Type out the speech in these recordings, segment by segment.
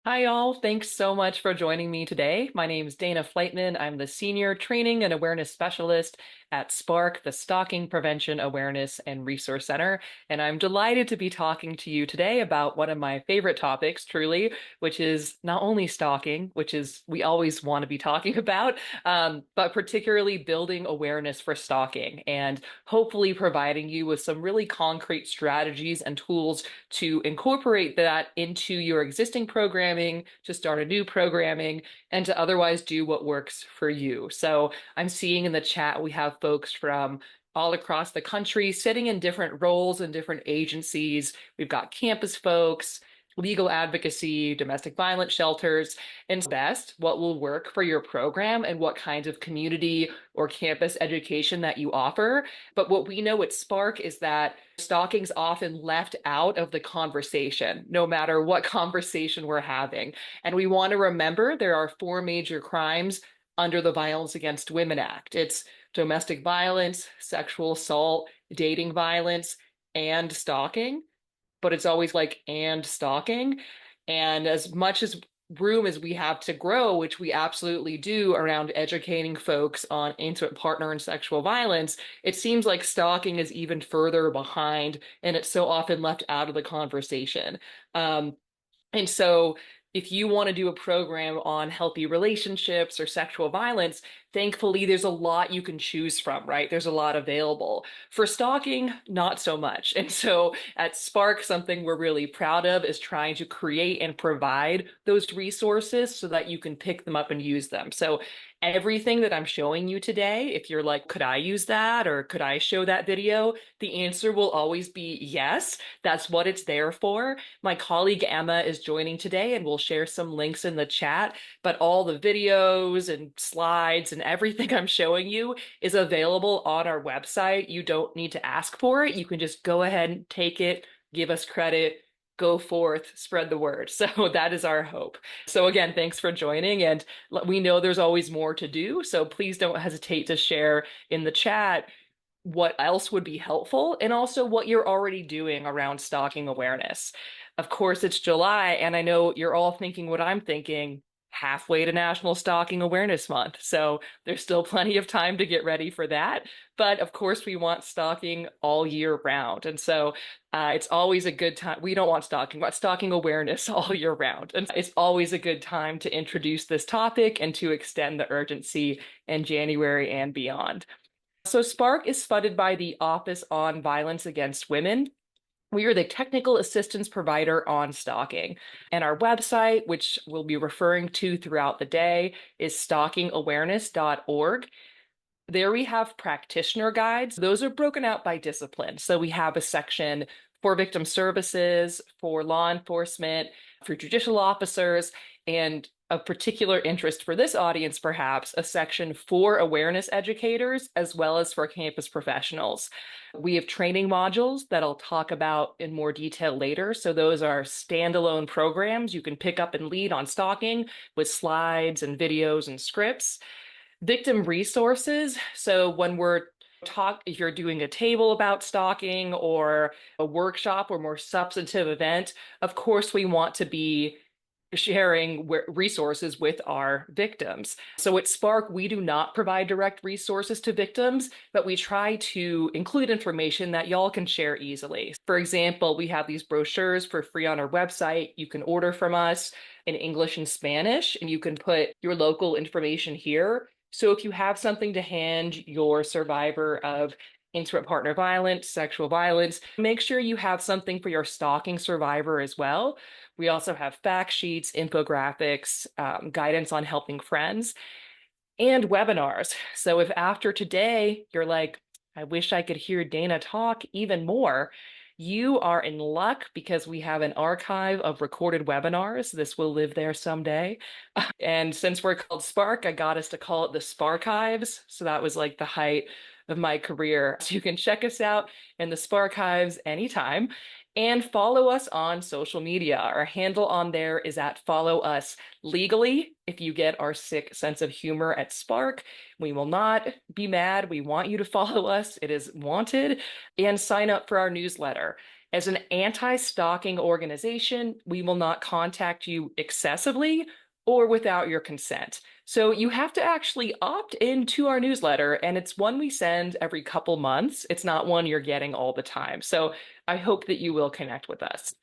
Hi, all. Thanks so much for joining me today. My name is Dana Flightman. I'm the Senior Training and Awareness Specialist at SPARC, the Stalking Prevention Awareness and Resource Center. And I'm delighted to be talking to you today about one of my favorite topics, truly, which is not only stalking, which is we always want to be talking about, but particularly building awareness for stalking and hopefully providing you with some really concrete strategies and tools to incorporate that into your existing programming, to start a new programming, and to otherwise do what works for you. So I'm seeing in the chat we have folks from all across the country sitting in different roles in different agencies. We've got campus folks, legal advocacy, domestic violence shelters, and best what will work for your program and what kinds of community or campus education that you offer. But what we know at SPARC is that stalking's often left out of the conversation, no matter what conversation we're having. And we want to remember there are four major crimes under the Violence Against Women Act. It's domestic violence, sexual assault, dating violence, and stalking, but it's always like and stalking. And as much as room as we have to grow, which we absolutely do around educating folks on intimate partner and sexual violence, it seems like stalking is even further behind and it's so often left out of the conversation. And so if you want to do a program on healthy relationships or sexual violence, thankfully there's a lot you can choose from, right? There's a lot available. For stalking, not so much. And so at SPARC, something we're really proud of is trying to create and provide those resources so that you can pick them up and use them. So everything that I'm showing you today, if you're like, could I use that or could I show that video? The answer will always be yes. That's what it's there for. My colleague Emma is joining today and we'll share some links in the chat, but all the videos and slides and everything I'm showing you is available on our website. You don't need to ask for it. You can just go ahead and take it, give us credit, go forth, spread the word. So that is our hope. So again, thanks for joining. And we know there's always more to do. So please don't hesitate to share in the chat what else would be helpful and also what you're already doing around stalking awareness. Of course, it's July, and I know you're all thinking what I'm thinking, halfway to National Stalking Awareness Month. So there's still plenty of time to get ready for that. But of course, we want stalking all year round. And so it's always a good time. We don't want stalking, but stalking awareness all year round. And it's always a good time to introduce this topic and to extend the urgency in January and beyond. So SPARC is funded by the Office on Violence Against Women. We are the technical assistance provider on stalking. And our website, which we'll be referring to throughout the day, is stalkingawareness.org. There we have practitioner guides. Those are broken out by discipline. So we have a section for victim services, for law enforcement, for judicial officers, and of particular interest for this audience, perhaps, a section for awareness educators as well as for campus professionals. We have training modules that I'll talk about in more detail later. So those are standalone programs you can pick up and lead on stalking with slides and videos and scripts. Victim resources. So when if you're doing a table about stalking or a workshop or more substantive event, of course, we want to be sharing resources with our victims. So at SPARC, we do not provide direct resources to victims, but we try to include information that y'all can share easily. For example, we have these brochures for free on our website. You can order from us in English and Spanish, and you can put your local information here. So if you have something to hand your survivor of intimate partner violence, sexual violence, make sure you have something for your stalking survivor as well. We also have fact sheets, infographics, guidance on helping friends, and webinars. So if after today you're like, I wish I could hear Dana talk even more, you are in luck because we have an archive of recorded webinars. This will live there someday. And since we're called SPARC, I got us to call it the SPARchives. So that was like the height of my career. So you can check us out in the SPARchives anytime and follow us on social media. Our handle on there is at follow us legally. If you get our sick sense of humor at SPARC, we will not be mad. We want you to follow us. It is wanted. And sign up for our newsletter. As an anti-stalking organization, we will not contact you excessively or without your consent. So you have to actually opt into our newsletter, and it's one we send every couple months. It's not one you're getting all the time. So I hope that you will connect with us.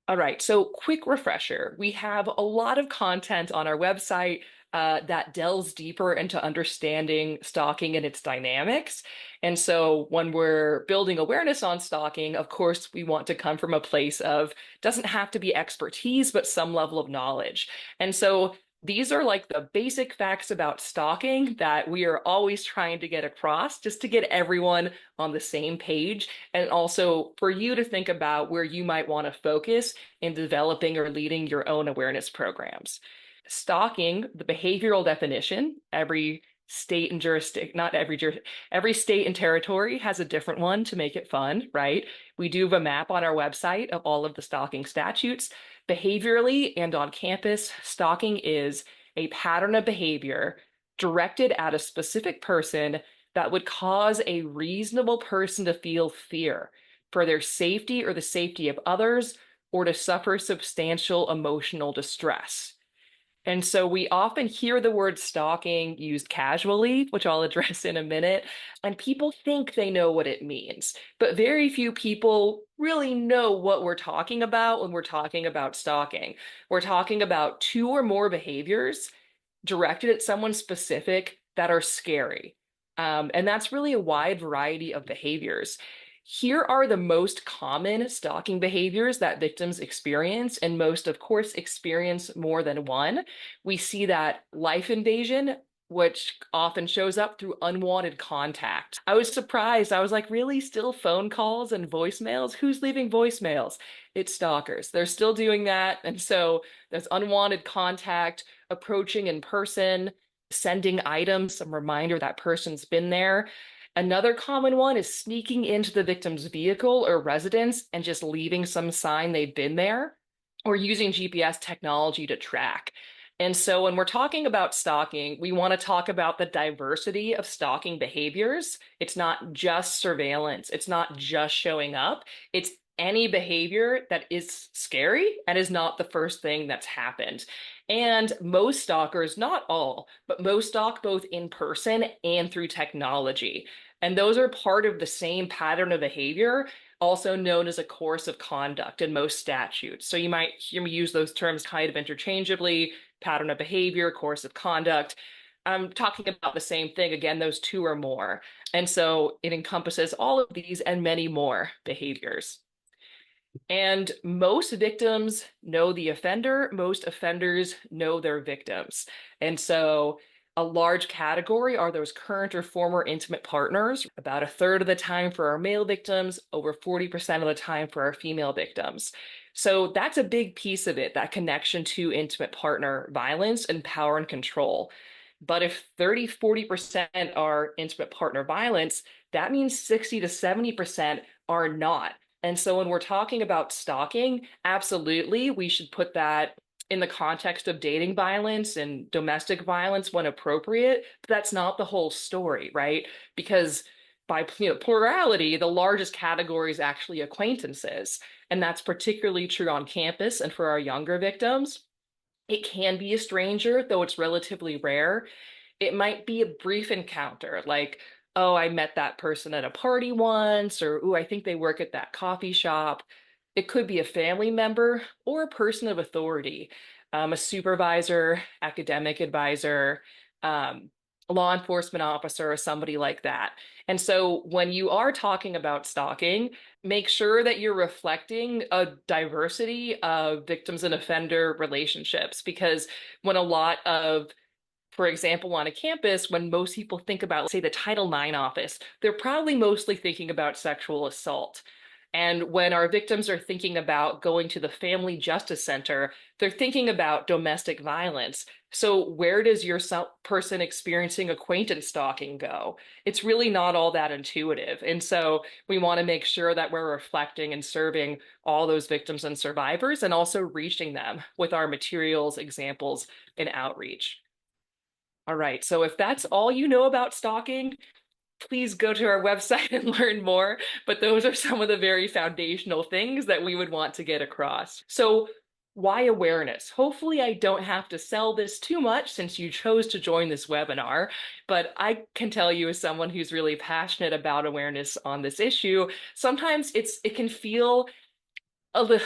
All right, so quick refresher. We have a lot of content on our website that delves deeper into understanding stalking and its dynamics. And so when we're building awareness on stalking, of course, we want to come from a place of doesn't have to be expertise, but some level of knowledge. And so these are like the basic facts about stalking that we are always trying to get across just to get everyone on the same page, and also for you to think about where you might want to focus in developing or leading your own awareness programs. Stalking, the behavioral definition, every state and jurisdiction, not every state and territory has a different one to make it fun, right? We do have a map on our website of all of the stalking statutes. Behaviorally and on campus, stalking is a pattern of behavior directed at a specific person that would cause a reasonable person to feel fear for their safety or the safety of others, or to suffer substantial emotional distress. And so we often hear the word stalking used casually, which I'll address in a minute, and people think they know what it means. But very few people really know what we're talking about when we're talking about stalking. We're talking about two or more behaviors directed at someone specific that are scary. And that's really a wide variety of behaviors. Here are the most common stalking behaviors that victims experience, and most, of course, experience more than one. We see that life invasion, which often shows up through unwanted contact. I was surprised. I was like, really? Still phone calls and voicemails? Who's leaving voicemails? It's stalkers. They're still doing that. And so there's unwanted contact, approaching in person, sending items, some reminder that person's been there. Another common one is sneaking into the victim's vehicle or residence and just leaving some sign they've been there, or using GPS technology to track. And so when we're talking about stalking, we want to talk about the diversity of stalking behaviors. It's not just surveillance, it's not just showing up, it's any behavior that is scary and is not the first thing that's happened. And most stalkers, not all, but most stalk both in person and through technology. And those are part of the same pattern of behavior, also known as a course of conduct in most statutes. So you might hear me use those terms kind of interchangeably: pattern of behavior, course of conduct. I'm talking about the same thing, again, those two or more. And so it encompasses all of these and many more behaviors. And most victims know the offender, most offenders know their victims. And so a large category are those current or former intimate partners, about a third of the time for our male victims, over 40% of the time for our female victims. So that's a big piece of it, that connection to intimate partner violence and power and control. But if 30, 40% are intimate partner violence, that means 60 to 70% are not. And so when we're talking about stalking, absolutely, we should put that in the context of dating violence and domestic violence when appropriate. But that's not the whole story, right? Because by plurality, the largest category is actually acquaintances. And that's particularly true on campus and for our younger victims. It can be a stranger, though it's relatively rare. It might be a brief encounter, like, oh, I met that person at a party once, or, oh, I think they work at that coffee shop. It could be a family member or a person of authority, a supervisor, academic advisor, a law enforcement officer, or somebody like that. And so when you are talking about stalking, make sure that you're reflecting a diversity of victims and offender relationships, because when a lot of, for example, on a campus, when most people think about, say, the Title IX office, they're probably mostly thinking about sexual assault. And when our victims are thinking about going to the Family Justice Center, they're thinking about domestic violence. So where does your person experiencing acquaintance stalking go? It's really not all that intuitive. And so we want to make sure that we're reflecting and serving all those victims and survivors, and also reaching them with our materials, examples, and outreach. All right, so if that's all you know about stalking, please go to our website and learn more. But those are some of the very foundational things that we would want to get across. So, why awareness? Hopefully, I don't have to sell this too much since you chose to join this webinar. But I can tell you, as someone who's really passionate about awareness on this issue, sometimes it can feel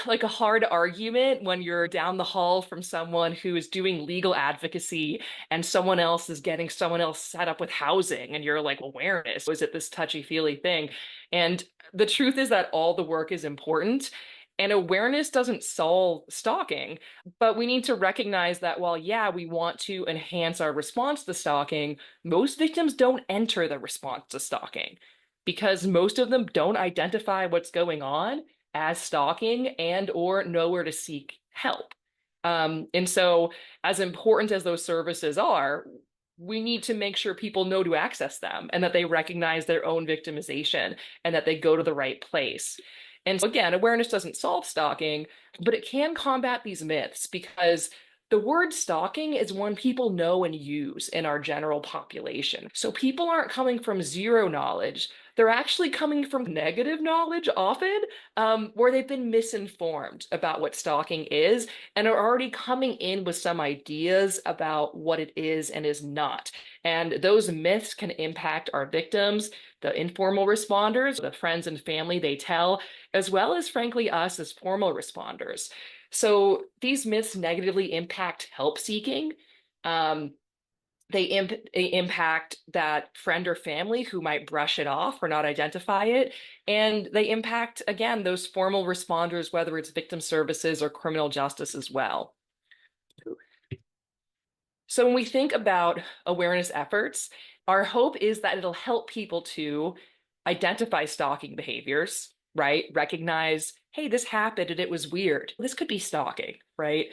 like a hard argument when you're down the hall from someone who is doing legal advocacy and someone else is getting someone else set up with housing and you're like, awareness, is it this touchy-feely thing? And the truth is that all the work is important. And awareness doesn't solve stalking, but we need to recognize that while, yeah, we want to enhance our response to stalking, most victims don't enter the response to stalking because most of them don't identify what's going on as stalking and or know where to seek help. And so as important as those services are, we need to make sure people know to access them and that they recognize their own victimization and that they go to the right place. And so again, awareness doesn't solve stalking, but it can combat these myths because the word stalking is one people know and use in our general population. So people aren't coming from zero knowledge. They're actually coming from negative knowledge often, where they've been misinformed about what stalking is and are already coming in with some ideas about what it is and is not. And those myths can impact our victims, the informal responders, the friends and family they tell, as well as, frankly, us as formal responders. So these myths negatively impact help seeking. Um, they impact that friend or family who might brush it off or not identify it. And they impact, again, those formal responders, whether it's victim services or criminal justice as well. So when we think about awareness efforts, our hope is that it'll help people to identify stalking behaviors, right? Recognize, hey, this happened and it was weird. This could be stalking, right?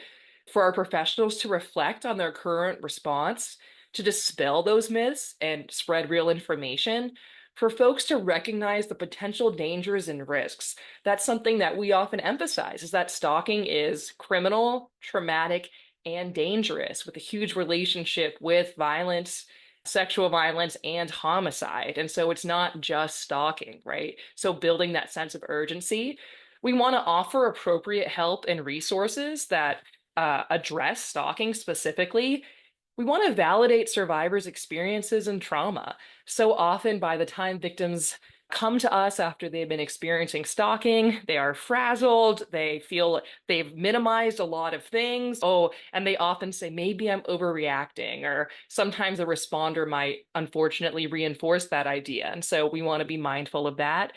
For our professionals to reflect on their current response, to dispel those myths and spread real information, for folks to recognize the potential dangers and risks. That's something that we often emphasize is that stalking is criminal, traumatic, and dangerous with a huge relationship with violence, sexual violence, and homicide. And so it's not just stalking, right? So building that sense of urgency, we want to offer appropriate help and resources that address stalking specifically. We want to validate survivors' experiences and trauma. So often, by the time victims come to us after they've been experiencing stalking, they are frazzled, they feel they've minimized a lot of things. Oh, and they often say, maybe I'm overreacting, or sometimes a responder might unfortunately reinforce that idea. And so we want to be mindful of that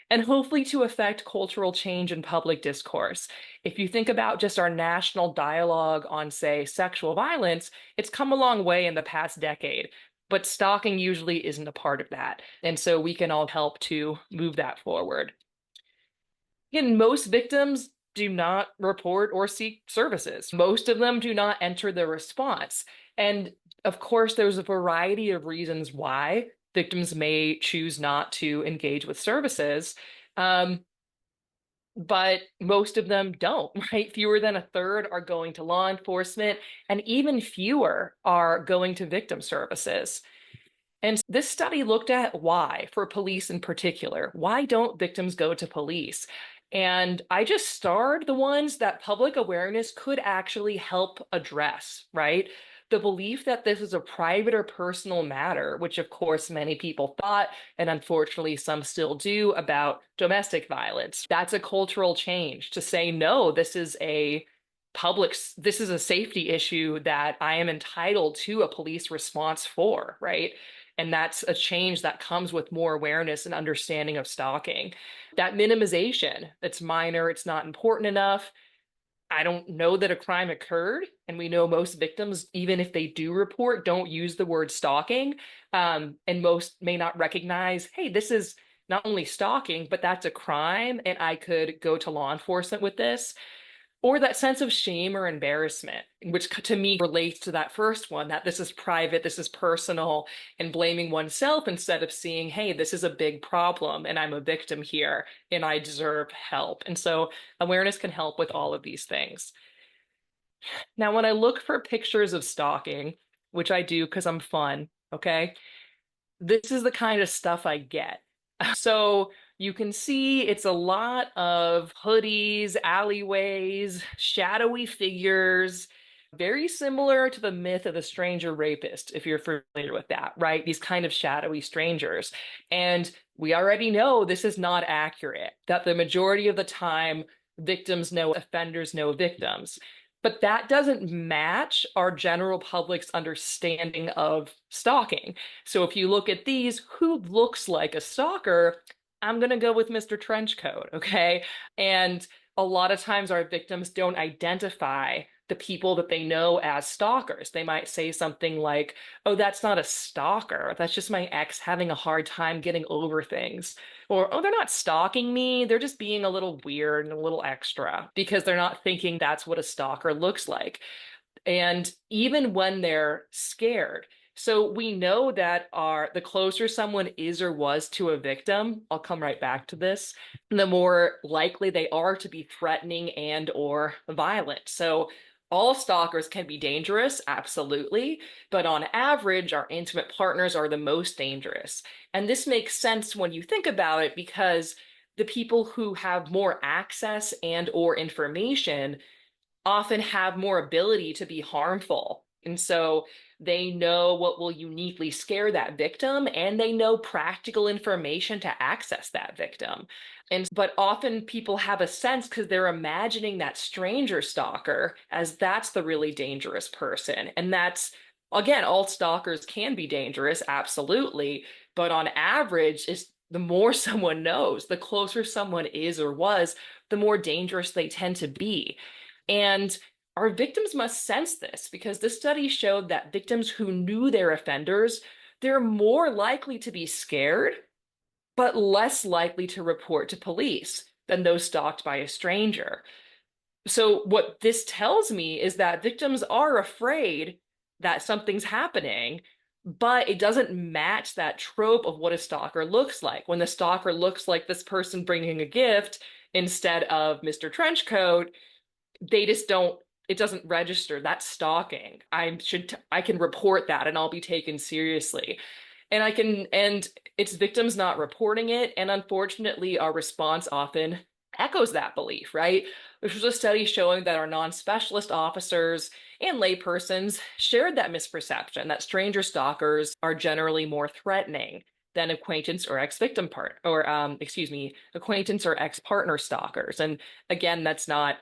and hopefully to affect cultural change in public discourse. If you think about just our national dialogue on, say, sexual violence, it's come a long way in the past decade, but stalking usually isn't a part of that. And so we can all help to move that forward. Again, most victims do not report or seek services. Most of them do not enter the response. And of course, there's a variety of reasons why victims may choose not to engage with services. Um, but most of them don't, right? Fewer than a third are going to law enforcement, and even fewer are going to victim services. And this study looked at why, for police in particular. Why don't victims go to police? And I just starred the ones that public awareness could actually help address, right? The belief that this is a private or personal matter, which of course many people thought, and unfortunately some still do, about domestic violence. That's a cultural change to say, no, this is a safety issue that I am entitled to a police response for, right? And that's a change that comes with more awareness and understanding of stalking. That minimization, it's minor, it's not important enough. I don't know that a crime occurred, and we know most victims, even if they do report, don't use the word stalking, and most may not recognize, hey, this is not only stalking, but that's a crime, and I could go to law enforcement with this. Or that sense of shame or embarrassment, which to me relates to that first one, that this is private, this is personal, and blaming oneself instead of seeing, hey, this is a big problem and I'm a victim here and I deserve help. And so awareness can help with all of these things. Now, when I look for pictures of stalking, which I do because I'm fun, okay? this is the kind of stuff I get. So you can see it's a lot of hoodies, alleyways, shadowy figures, very similar to the myth of the stranger rapist, if you're familiar with that, right? These kind of shadowy strangers. And we already know this is not accurate, that the majority of the time, victims know offenders know victims. But that doesn't match our general public's understanding of stalking. So if you look at these, who looks like a stalker? I'm going to go with Mr. Trenchcoat, okay? And a lot of times our victims don't identify the people that they know as stalkers. They might say something like, oh, that's not a stalker. That's just my ex having a hard time getting over things. Or, oh, they're not stalking me. They're just being a little weird and a little extra because they're not thinking that's what a stalker looks like. And even when they're scared. So we know that the closer someone is or was to a victim, I'll come right back to this, the more likely they are to be threatening and or violent. So all stalkers can be dangerous, absolutely, but on average, our intimate partners are the most dangerous. And this makes sense when you think about it because the people who have more access and or information often have more ability to be harmful. And so they know what will uniquely scare that victim and they know practical information to access that victim. And but often people have a sense because they're imagining that stranger stalker as that's the really dangerous person. And that's again, all stalkers can be dangerous, absolutely, but on average, it's the more someone knows, the closer someone is or was, the more dangerous they tend to be. And our victims must sense this because this study showed that victims who knew their offenders, they're more likely to be scared, but less likely to report to police than those stalked by a stranger. So, what this tells me is that victims are afraid that something's happening, but it doesn't match that trope of what a stalker looks like. When the stalker looks like this person bringing a gift instead of Mr. Trenchcoat, they just don't, it doesn't register. That's stalking. I can report that and I'll be taken seriously. And it's victims not reporting it. And unfortunately, our response often echoes that belief, right? Which was a study showing that our non-specialist officers and laypersons shared that misperception that stranger stalkers are generally more threatening than acquaintance or ex-victim part, or excuse me, acquaintance or ex-partner stalkers. And again, that's not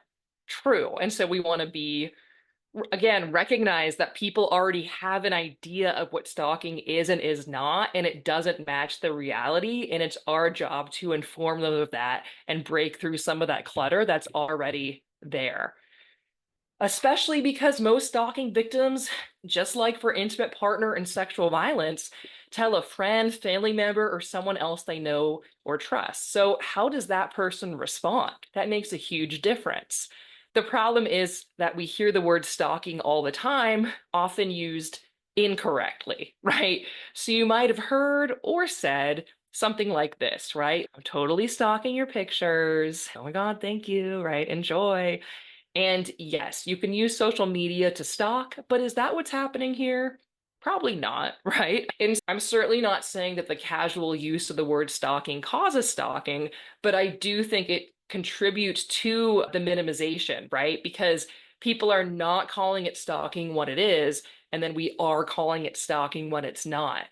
true. And so we want to be, again, recognize that people already have an idea of what stalking is and is not, and it doesn't match the reality. And it's our job to inform them of that and break through some of that clutter that's already there. Especially because most stalking victims, just like for intimate partner and sexual violence, tell a friend, family member, or someone else they know or trust. So, how does that person respond? That makes a huge difference. The problem is that we hear the word stalking all the time, often used incorrectly, right? So, you might have heard or said something like this, right? I'm totally stalking your pictures. Oh my God, thank you, right? Enjoy. And yes, you can use social media to stalk, but is that what's happening here? Probably not, right? And I'm certainly not saying that the casual use of the word stalking causes stalking, but I do think it contributes to the minimization, right? Because people are not calling it stalking what it is, and then we are calling it stalking when it's not.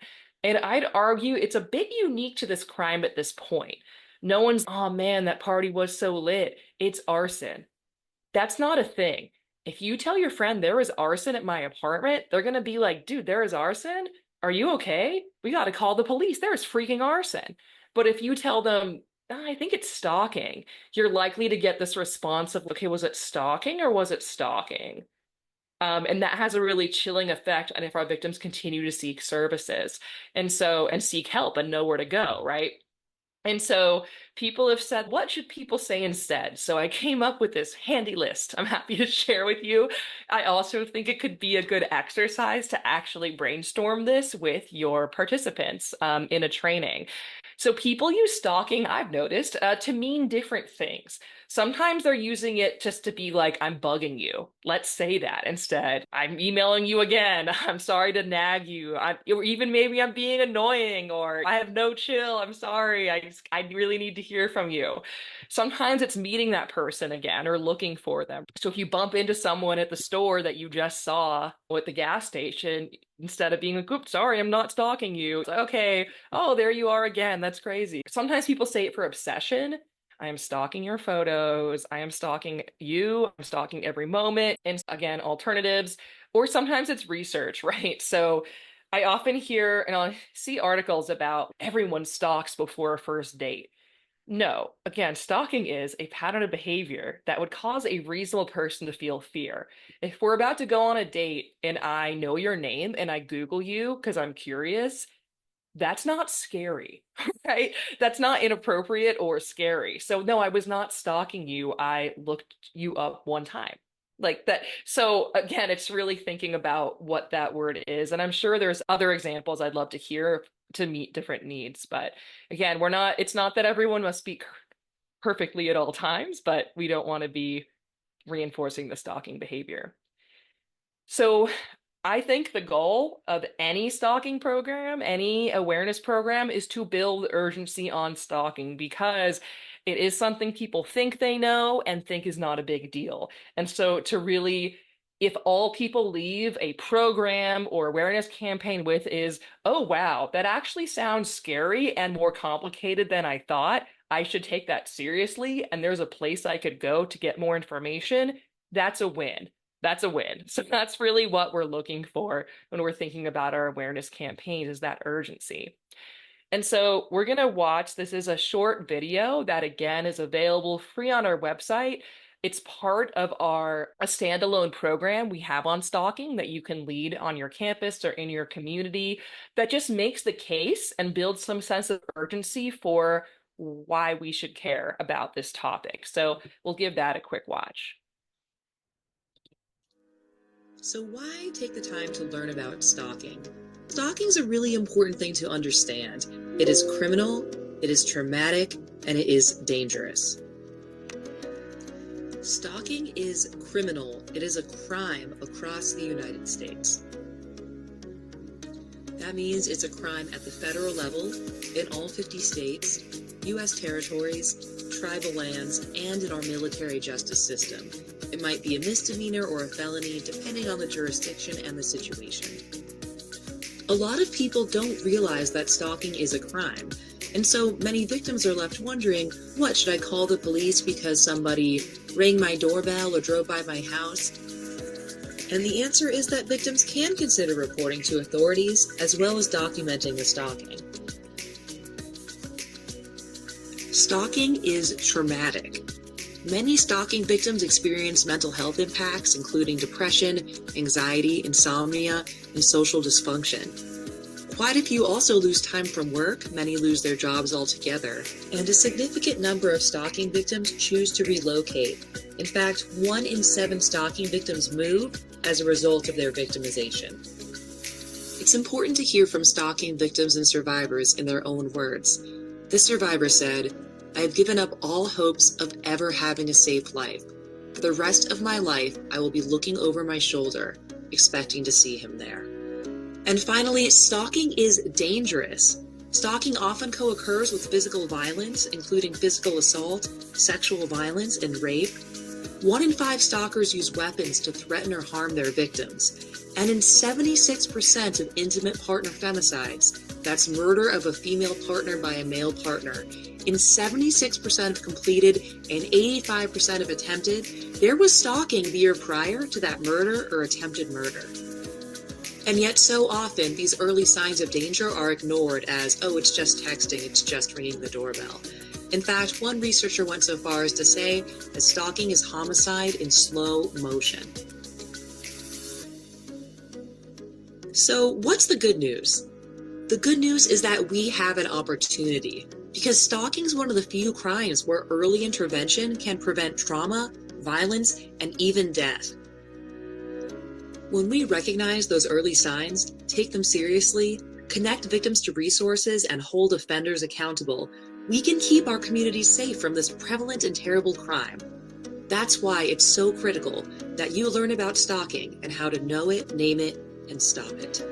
And I'd argue it's a bit unique to this crime at this point. No one's, oh man, that party was so lit. It's arson. That's not a thing. If you tell your friend there was arson at my apartment, they're going to be like, dude, there is arson? Are you okay? We got to call the police. There's freaking arson. But if you tell them, "Ah, I think it's stalking," you're likely to get this response of, okay, was it stalking or was it stalking? And that has a really chilling effect on if our victims continue to seek services and seek help and know where to go, right? And so people have said, what should people say instead? So I came up with this handy list I'm happy to share with you. I also think it could be a good exercise to actually brainstorm this with your participants in a training. So people use stalking, I've noticed, to mean different things. Sometimes they're using it just to be like, I'm bugging you. Let's say that instead. I'm emailing you again. I'm sorry to nag you. Or even maybe I'm being annoying, or I have no chill. I'm sorry. I really need to hear from you. Sometimes it's meeting that person again or looking for them. So if you bump into someone at the store that you just saw at the gas station, instead of being like, oops, sorry, I'm not stalking you. It's like, okay, oh, there you are again. That's crazy. Sometimes people say it for obsession. I am stalking your photos. I am stalking you. I'm stalking every moment. And again, alternatives. Or sometimes it's research, right? So I often hear and I'll see articles about everyone stalks before a first date. No, again, stalking is a pattern of behavior that would cause a reasonable person to feel fear. If we're about to go on a date and I know your name and I Google you because I'm curious, that's not scary, right? That's not inappropriate or scary. So no, I was not stalking you. I looked you up one time. Like that. So again, it's really thinking about what that word is. And I'm sure there's other examples I'd love to hear to meet different needs. But again, it's not that everyone must speak perfectly at all times, but we don't want to be reinforcing the stalking behavior. So I think the goal of any stalking program, any awareness program, is to build urgency on stalking because it is something people think they know and think is not a big deal. And so to really, if all people leave a program or awareness campaign with is, oh, wow, that actually sounds scary and more complicated than I thought. I should take that seriously, and there's a place I could go to get more information. That's a win. That's a win. So that's really what we're looking for when we're thinking about our awareness campaigns is that urgency. And so we're going to watch, this is a short video that again is available free on our website. It's part of a standalone program we have on stalking that you can lead on your campus or in your community that just makes the case and builds some sense of urgency for why we should care about this topic. So we'll give that a quick watch. So why take the time to learn about stalking? Stalking is a really important thing to understand. It is criminal, it is traumatic, and it is dangerous. Stalking is criminal. It is a crime across the United States. That means it's a crime at the federal level, in all 50 states, U.S. territories, tribal lands, and in our military justice system. It might be a misdemeanor or a felony, depending on the jurisdiction and the situation. A lot of people don't realize that stalking is a crime, and so many victims are left wondering, what, should I call the police because somebody rang my doorbell or drove by my house? And the answer is that victims can consider reporting to authorities, as well as documenting the stalking. Stalking is traumatic. Many stalking victims experience mental health impacts, including depression, anxiety, insomnia, and social dysfunction. Quite a few also lose time from work, many lose their jobs altogether, and a significant number of stalking victims choose to relocate. In fact, 1 in 7 stalking victims move as a result of their victimization. It's important to hear from stalking victims and survivors in their own words. This survivor said, "I have given up all hopes of ever having a safe life. For the rest of my life, I will be looking over my shoulder, expecting to see him there." And finally, stalking is dangerous. Stalking often co-occurs with physical violence, including physical assault, sexual violence, and rape. 1 in 5 stalkers use weapons to threaten or harm their victims. And in 76% of intimate partner femicides, that's murder of a female partner by a male partner, in 76% of completed and 85% of attempted, there was stalking the year prior to that murder or attempted murder. And yet so often, these early signs of danger are ignored as, oh, it's just texting, it's just ringing the doorbell. In fact, one researcher went so far as to say that stalking is homicide in slow motion. So what's the good news? The good news is that we have an opportunity. Because stalking is one of the few crimes where early intervention can prevent trauma, violence, and even death. When we recognize those early signs, take them seriously, connect victims to resources, and hold offenders accountable, we can keep our communities safe from this prevalent and terrible crime. That's why it's so critical that you learn about stalking and how to know it, name it, and stop it.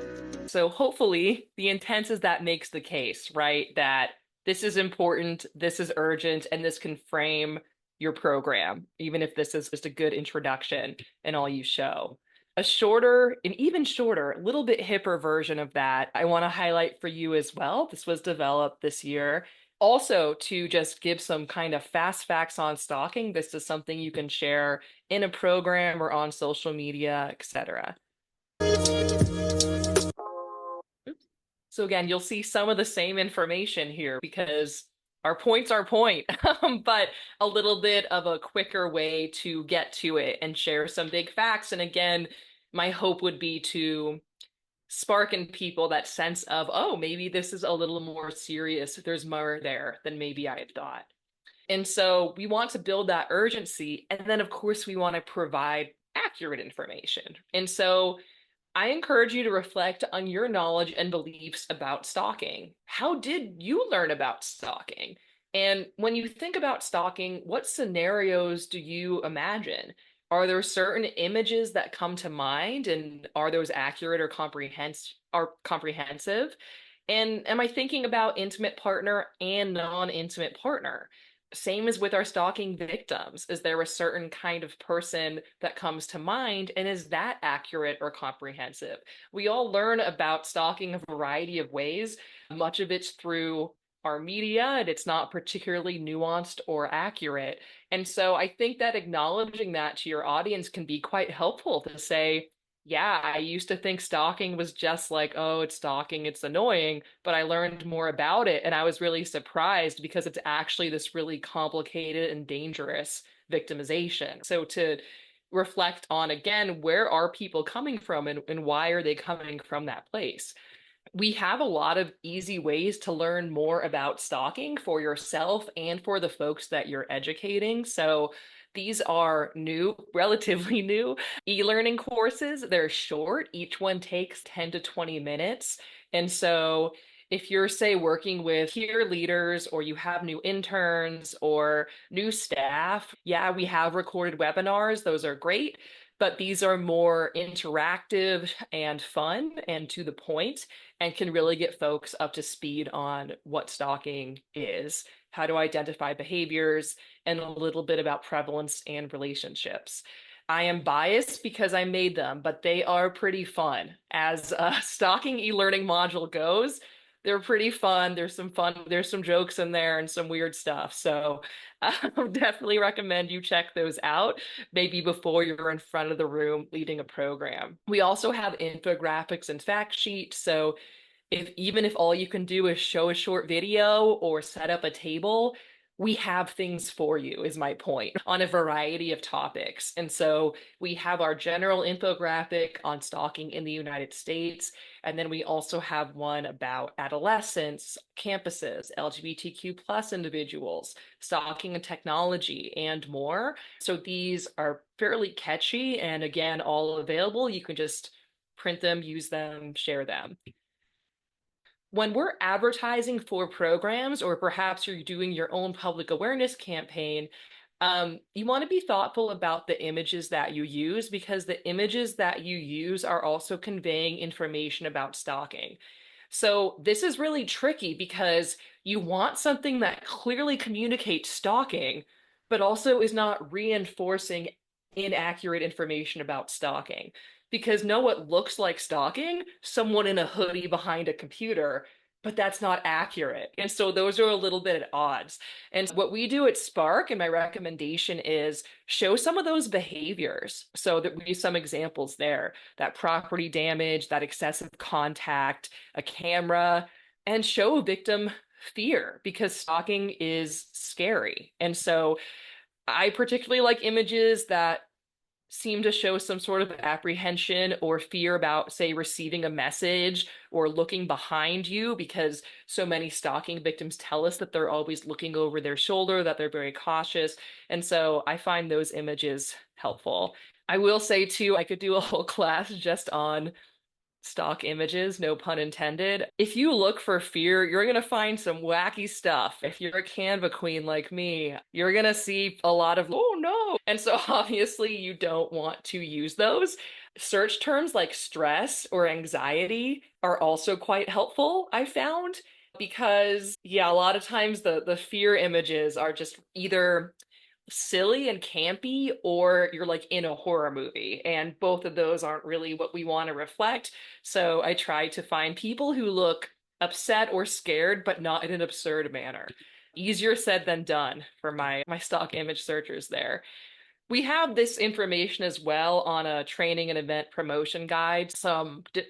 So hopefully the intent is that makes the case, right? That this is important, this is urgent, and this can frame your program, even if this is just a good introduction and all you show. A shorter, an even shorter, a little bit hipper version of that, I want to highlight for you as well. This was developed this year. Also, to just give some kind of fast facts on stalking, this is something you can share in a program or on social media, etc. So again, you'll see some of the same information here because our points are point, but a little bit of a quicker way to get to it and share some big facts. And again, my hope would be to spark in people that sense of, oh, maybe this is a little more serious. There's more there than maybe I had thought. And so we want to build that urgency. And then, of course, we want to provide accurate information. And so I encourage you to reflect on your knowledge and beliefs about stalking. How did you learn about stalking? And when you think about stalking, what scenarios do you imagine? Are there certain images that come to mind, and are those accurate or comprehensive? And am I thinking about intimate partner and non-intimate partner? Same as with our stalking victims. Is there a certain kind of person that comes to mind, and is that accurate or comprehensive? We all learn about stalking a variety of ways. Much of it's through our media, and it's not particularly nuanced or accurate. And so I think that acknowledging that to your audience can be quite helpful to say, yeah, I used to think stalking was just like, oh, it's stalking, it's annoying, but I learned more about it and I was really surprised because it's actually this really complicated and dangerous victimization. So to reflect on again, where are people coming from and why are they coming from that place? We have a lot of easy ways to learn more about stalking for yourself and for the folks that you're educating. So these are new, relatively new e-learning courses. They're short. Each one takes 10 to 20 minutes. And so if you're, say, working with peer leaders or you have new interns or new staff, yeah, we have recorded webinars. Those are great. But these are more interactive and fun and to the point and can really get folks up to speed on what stalking is, how to identify behaviors, and a little bit about prevalence and relationships. I am biased because I made them, but they are pretty fun. As a stalking e-learning module goes, they're pretty fun. There's some jokes in there and some weird stuff. So I definitely recommend you check those out, maybe before you're in front of the room leading a program. We also have infographics and fact sheets. So even if all you can do is show a short video or set up a table, we have things for you, is my point, on a variety of topics. And so we have our general infographic on stalking in the United States. And then we also have one about adolescents, campuses, LGBTQ plus individuals, stalking and technology, and more. So these are fairly catchy and again, all available. You can just print them, use them, share them. When we're advertising for programs, or perhaps you're doing your own public awareness campaign, you want to be thoughtful about the images that you use because the images that you use are also conveying information about stalking. So this is really tricky because you want something that clearly communicates stalking, but also is not reinforcing inaccurate information about stalking. Because know what looks like stalking? Someone in a hoodie behind a computer, but that's not accurate. And so those are a little bit at odds. And what we do at SPARC, and my recommendation is show some of those behaviors. So that we use some examples there, that property damage, that excessive contact, a camera, and show a victim fear because stalking is scary. And so I particularly like images that seem to show some sort of apprehension or fear about, say, receiving a message or looking behind you, because so many stalking victims tell us that they're always looking over their shoulder, that they're very cautious. And so I find those images helpful. I will say, too, I could do a whole class just on stock images, no pun intended. If you look for fear, you're going to find some wacky stuff. If you're a Canva queen like me, you're going to see a lot of, oh no. And so obviously you don't want to use those. Search terms like stress or anxiety are also quite helpful, I found, because yeah, a lot of times the fear images are just either silly and campy or you're like in a horror movie, and both of those aren't really what we want to reflect. So I try to find people who look upset or scared but not in an absurd manner. Easier said than done for my stock image searchers there. We have this information as well on a training and event promotion guide.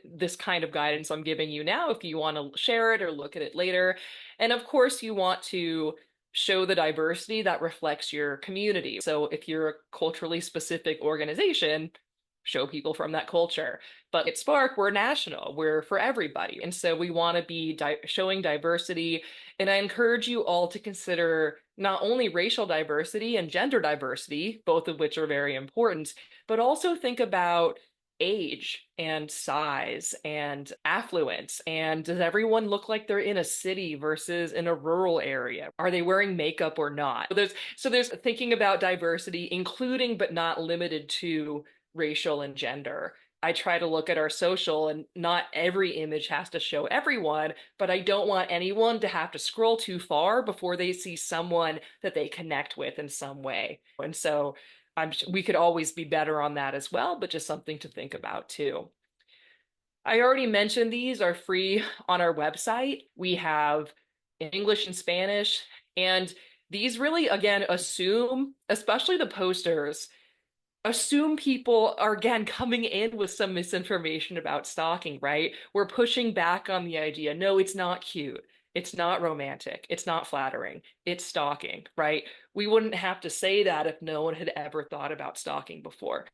This kind of guidance I'm giving you now if you want to share it or look at it later. And of course, you want to show the diversity that reflects your community. So if you're a culturally specific organization, show people from that culture. But at SPARC, we're national, we're for everybody. And so we want to be showing diversity. And I encourage you all to consider not only racial diversity and gender diversity, both of which are very important, but also think about age and size and affluence. And does everyone look like they're in a city versus in a rural area? Are they wearing makeup or not? So there's thinking about diversity, including but not limited to racial and gender. I try to look at our social, and not every image has to show everyone, but I don't want anyone to have to scroll too far before they see someone that they connect with in some way. And so we could always be better on that as well, but just something to think about too. I already mentioned these are free on our website. We have English and Spanish, and these really, again, assume, especially the posters, assume people are again coming in with some misinformation about stalking, right? We're pushing back on the idea. No, it's not cute. It's not romantic. It's not flattering. It's stalking, right? We wouldn't have to say that if no one had ever thought about stalking before,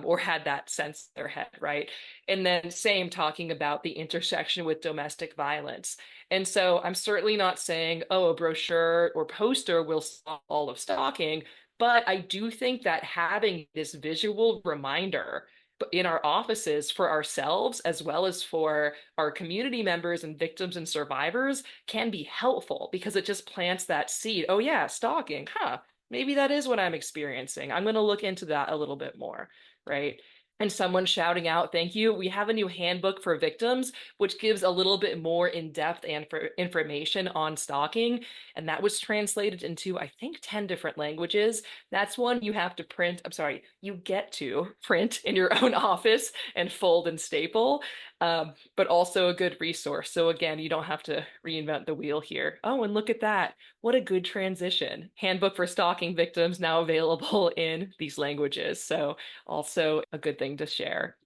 or had that sense in their head, right? And then same talking about the intersection with domestic violence. And so I'm certainly not saying, oh, a brochure or poster will solve all of stalking, but I do think that having this visual reminder in our offices for ourselves, as well as for our community members and victims and survivors, can be helpful because it just plants that seed. Oh, yeah, stalking, huh? Maybe that is what I'm experiencing. I'm going to look into that a little bit more, right? And someone shouting out, thank you. We have a new handbook for victims, which gives a little bit more in-depth and for information on stalking. And that was translated into, I think, 10 different languages. That's one you have to print. I'm sorry, you get to print in your own office and fold and staple, but also a good resource. So again, you don't have to reinvent the wheel here. Oh, and look at that. What a good transition. Handbook for stalking victims now available in these languages. So also a good thing to share.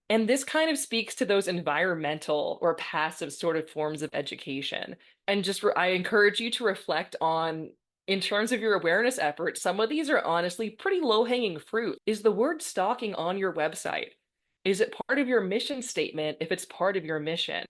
And this kind of speaks to those environmental or passive sort of forms of education. And I encourage you to reflect on, in terms of your awareness efforts, some of these are honestly pretty low-hanging fruit. Is the word stalking on your website? Is it part of your mission statement if it's part of your mission?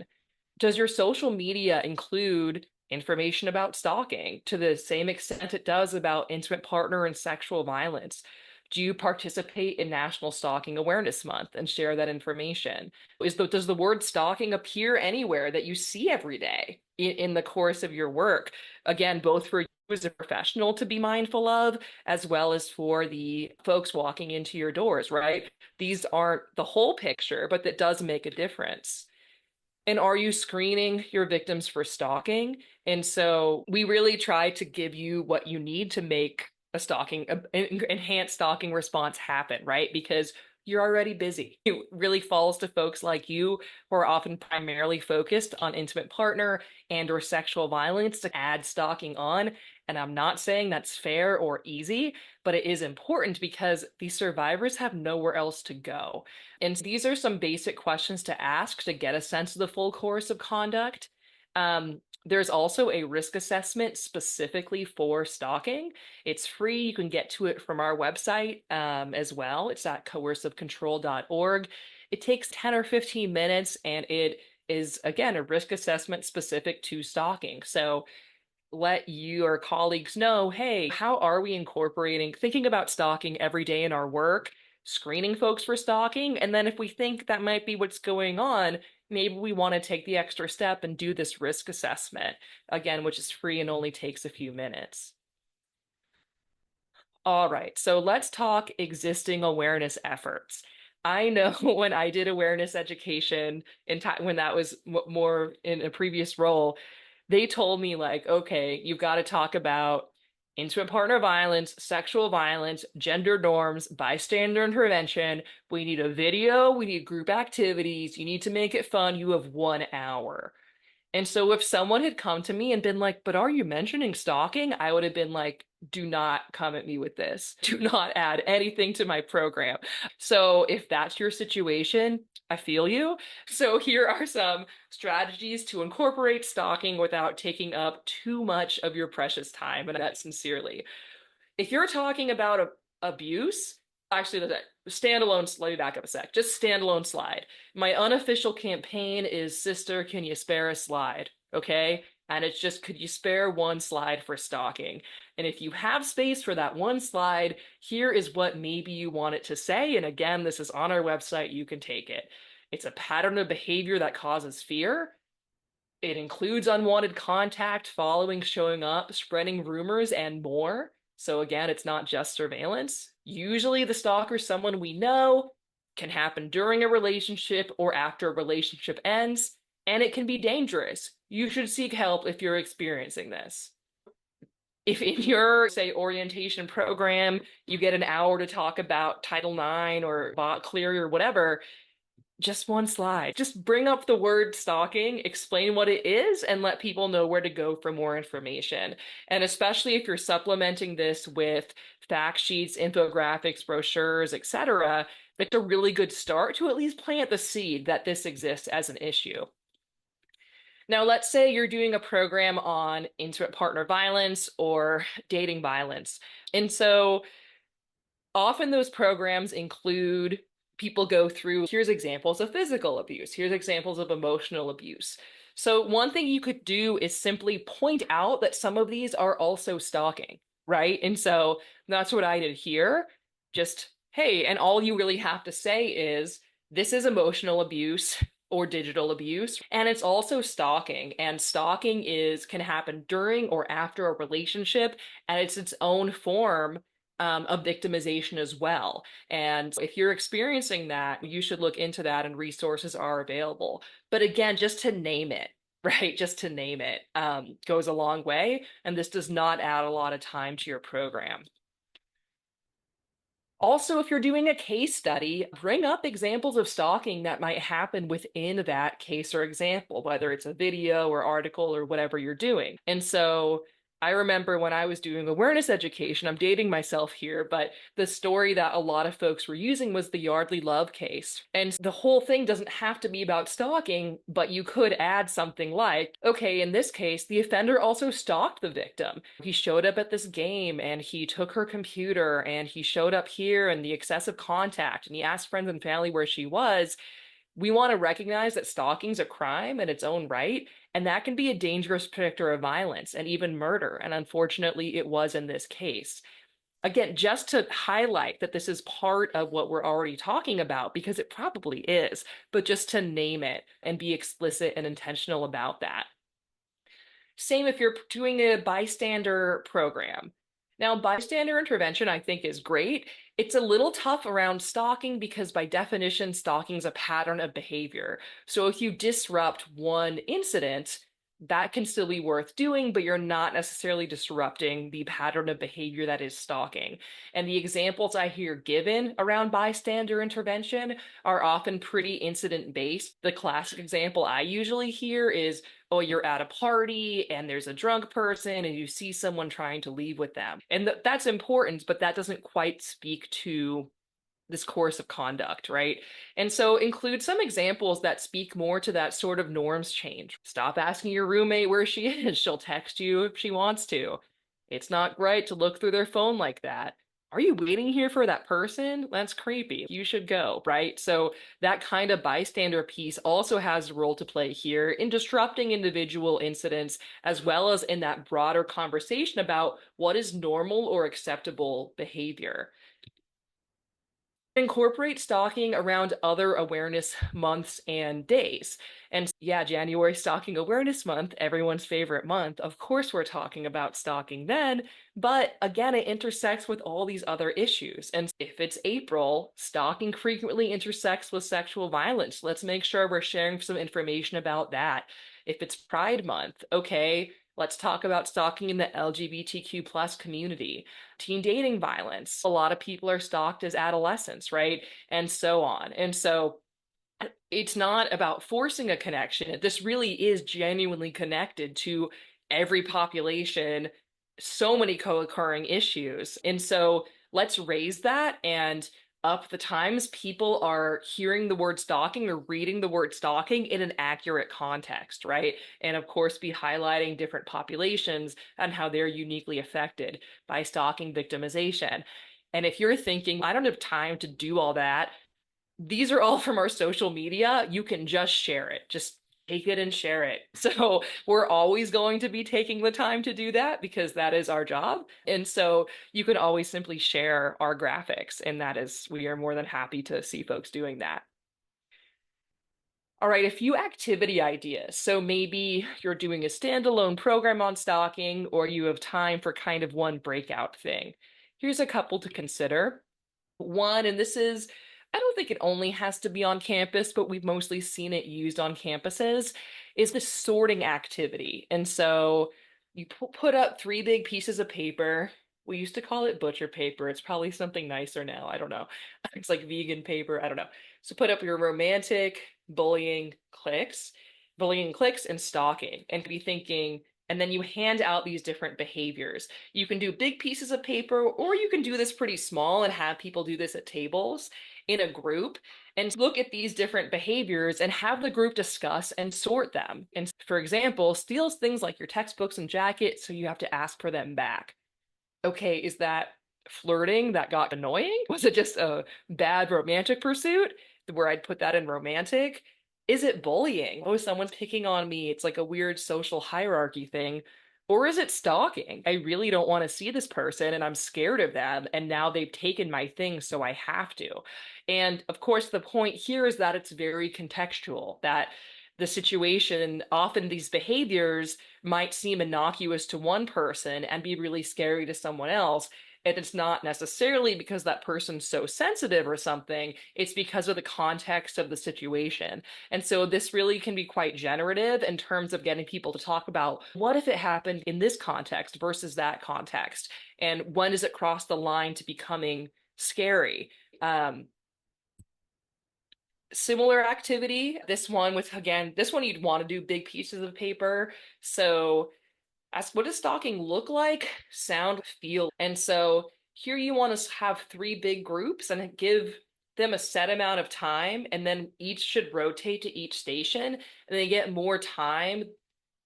Does your social media include information about stalking to the same extent it does about intimate partner and sexual violence? Do you participate in National Stalking Awareness Month and share that information? Does the word stalking appear anywhere that you see every day in the course of your work? Again, both for you as a professional to be mindful of, as well as for the folks walking into your doors, right? These aren't the whole picture, but that does make a difference. And are you screening your victims for stalking? And so we really try to give you what you need to make enhanced stalking response happen, right? Because you're already busy. It really falls to folks like you who are often primarily focused on intimate partner and or sexual violence to add stalking on. And I'm not saying that's fair or easy, but it is important because these survivors have nowhere else to go. And these are some basic questions to ask to get a sense of the full course of conduct. There's also a risk assessment specifically for stalking. It's free. You can get to it from our website as well. It's at coercivecontrol.org. It takes 10 or 15 minutes, and it is, again, a risk assessment specific to stalking. So let your colleagues know, hey, how are we incorporating thinking about stalking every day in our work, screening folks for stalking, and then if we think that might be what's going on, maybe we want to take the extra step and do this risk assessment, again, which is free and only takes a few minutes. All right, so let's talk existing awareness efforts. I know when I did awareness education in time when that was more in a previous role, they told me like, okay, you've got to talk about intimate partner violence, sexual violence, gender norms, bystander intervention. We need a video, we need group activities, you need to make it fun. You have 1 hour. And so if someone had come to me and been like, but are you mentioning stalking? I would have been like, do not come at me with this. Do not add anything to my program. So if that's your situation, I feel you. So here are some strategies to incorporate stalking without taking up too much of your precious time. And that sincerely. If you're talking about abuse, actually, standalone, let me back up a sec. Just standalone slide. My unofficial campaign is Sister, can you spare a slide? Okay. And it's just, could you spare one slide for stalking? And if you have space for that one slide, here is what maybe you want it to say. And again, this is on our website. You can take it. It's a pattern of behavior that causes fear. It includes unwanted contact, following, showing up, spreading rumors, and more. So again, it's not just surveillance. Usually the stalker is someone we know, can happen during a relationship or after a relationship ends, and it can be dangerous. You should seek help if you're experiencing this. If in your, say, orientation program, you get an hour to talk about Title IX or bot clear or whatever, just one slide. Just bring up the word stalking, explain what it is, and let people know where to go for more information. And especially if you're supplementing this with fact sheets, infographics, brochures, etc., it's a really good start to at least plant the seed that this exists as an issue. Now, let's say you're doing a program on intimate partner violence or dating violence. And so often those programs include people go through, here's examples of physical abuse, here's examples of emotional abuse. So one thing you could do is simply point out that some of these are also stalking, right? And so that's what I did here. Just, hey, and all you really have to say is, this is emotional abuse or digital abuse, and it's also stalking. And stalking can happen during or after a relationship, and it's its own form of victimization as well. And if you're experiencing that, you should look into that, and resources are available. But again, just to name it, right? Just to name it goes a long way. And this does not add a lot of time to your program. Also, if you're doing a case study, bring up examples of stalking that might happen within that case or example, whether it's a video or article or whatever you're doing. And so I remember when I was doing awareness education, I'm dating myself here, but the story that a lot of folks were using was the Yardley Love case. And the whole thing doesn't have to be about stalking, but you could add something like, okay, in this case, the offender also stalked the victim. He showed up at this game and he took her computer and he showed up here and the excessive contact and he asked friends and family where she was. We want to recognize that stalking is a crime in its own right, and that can be a dangerous predictor of violence and even murder. And unfortunately, it was in this case. Again, just to highlight that this is part of what we're already talking about, because it probably is, but just to name it and be explicit and intentional about that. Same if you're doing a bystander program. Now, bystander intervention, I think, is great. It's a little tough around stalking because, by definition, stalking is a pattern of behavior. So if you disrupt one incident, that can still be worth doing, but you're not necessarily disrupting the pattern of behavior that is stalking. And the examples I hear given around bystander intervention are often pretty incident based. The classic example I usually hear is, oh, you're at a party and there's a drunk person and you see someone trying to leave with them. And that's important, but that doesn't quite speak to this course of conduct, right? And so include some examples that speak more to that sort of norms change. Stop asking your roommate where she is. She'll text you if she wants to. It's not right to look through their phone like that. Are you waiting here for that person? That's creepy. You should go, right? So that kind of bystander piece also has a role to play here in disrupting individual incidents, as well as in that broader conversation about what is normal or acceptable behavior. Incorporate stalking around other awareness months and days. And yeah, January Stalking Awareness Month, everyone's favorite month. Of course, we're talking about stalking then, but again, it intersects with all these other issues. And if it's April, stalking frequently intersects with sexual violence. Let's make sure we're sharing some information about that. If it's Pride Month, okay, let's talk about stalking in the LGBTQ plus community. Teen dating violence. A lot of people are stalked as adolescents, right? And so on. And so it's not about forcing a connection. This really is genuinely connected to every population, so many co-occurring issues. And so let's raise that and up the times people are hearing the word stalking or reading the word stalking in an accurate context, right? And of course, be highlighting different populations and how they're uniquely affected by stalking victimization. And if you're thinking, I don't have time to do all that, these are all from our social media. You can just share it. Just take it and share it. So we're always going to be taking the time to do that because that is our job. And so you can always simply share our graphics. And that is, we are more than happy to see folks doing that. All right, a few activity ideas. So maybe you're doing a standalone program on stalking, or you have time for kind of one breakout thing. Here's a couple to consider. One, and this is, I don't think it only has to be on campus, but we've mostly seen it used on campuses, is the sorting activity. And so you put up three big pieces of paper. We used to call it butcher paper. It's probably something nicer now. I don't know. It's like vegan paper. I don't know. So put up your romantic, bullying clicks, and stalking, and be thinking, and then you hand out these different behaviors. You can do big pieces of paper, or you can do this pretty small and have people do this at tables in a group and look at these different behaviors and have the group discuss and sort them. And for example, steals things like your textbooks and jackets, so you have to ask for them back. Okay, is that flirting that got annoying? Was it just a bad romantic pursuit where I'd put that in romantic? Is it bullying? Oh, someone's picking on me. It's like a weird social hierarchy thing. Or is it stalking? I really don't want to see this person and I'm scared of them. And now they've taken my things, so I have to. And of course, the point here is that it's very contextual, that the situation, often these behaviors might seem innocuous to one person and be really scary to someone else. And it's not necessarily because that person's so sensitive or something, it's because of the context of the situation. And so this really can be quite generative in terms of getting people to talk about what if it happened in this context versus that context? And when does it cross the line to becoming scary? Similar activity. This one with, again, this one you'd want to do big pieces of paper. So ask, what does stalking look like, sound, feel? And so here you want to have three big groups and give them a set amount of time, and then each should rotate to each station, and they get more time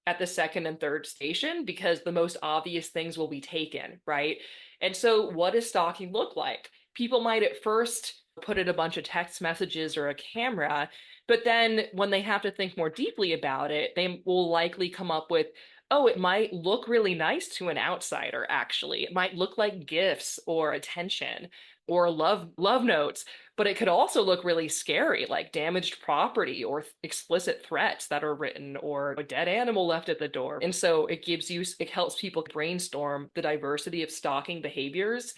at the second and third station because the most obvious things will be taken, right? And so what does stalking look like? People might at first put in a bunch of text messages or a camera, but then when they have to think more deeply about it, they will likely come up with, oh, it might look really nice to an outsider, actually. It might look like gifts or attention or love notes, but it could also look really scary, like damaged property or explicit threats that are written or a dead animal left at the door. And so it helps people brainstorm the diversity of stalking behaviors.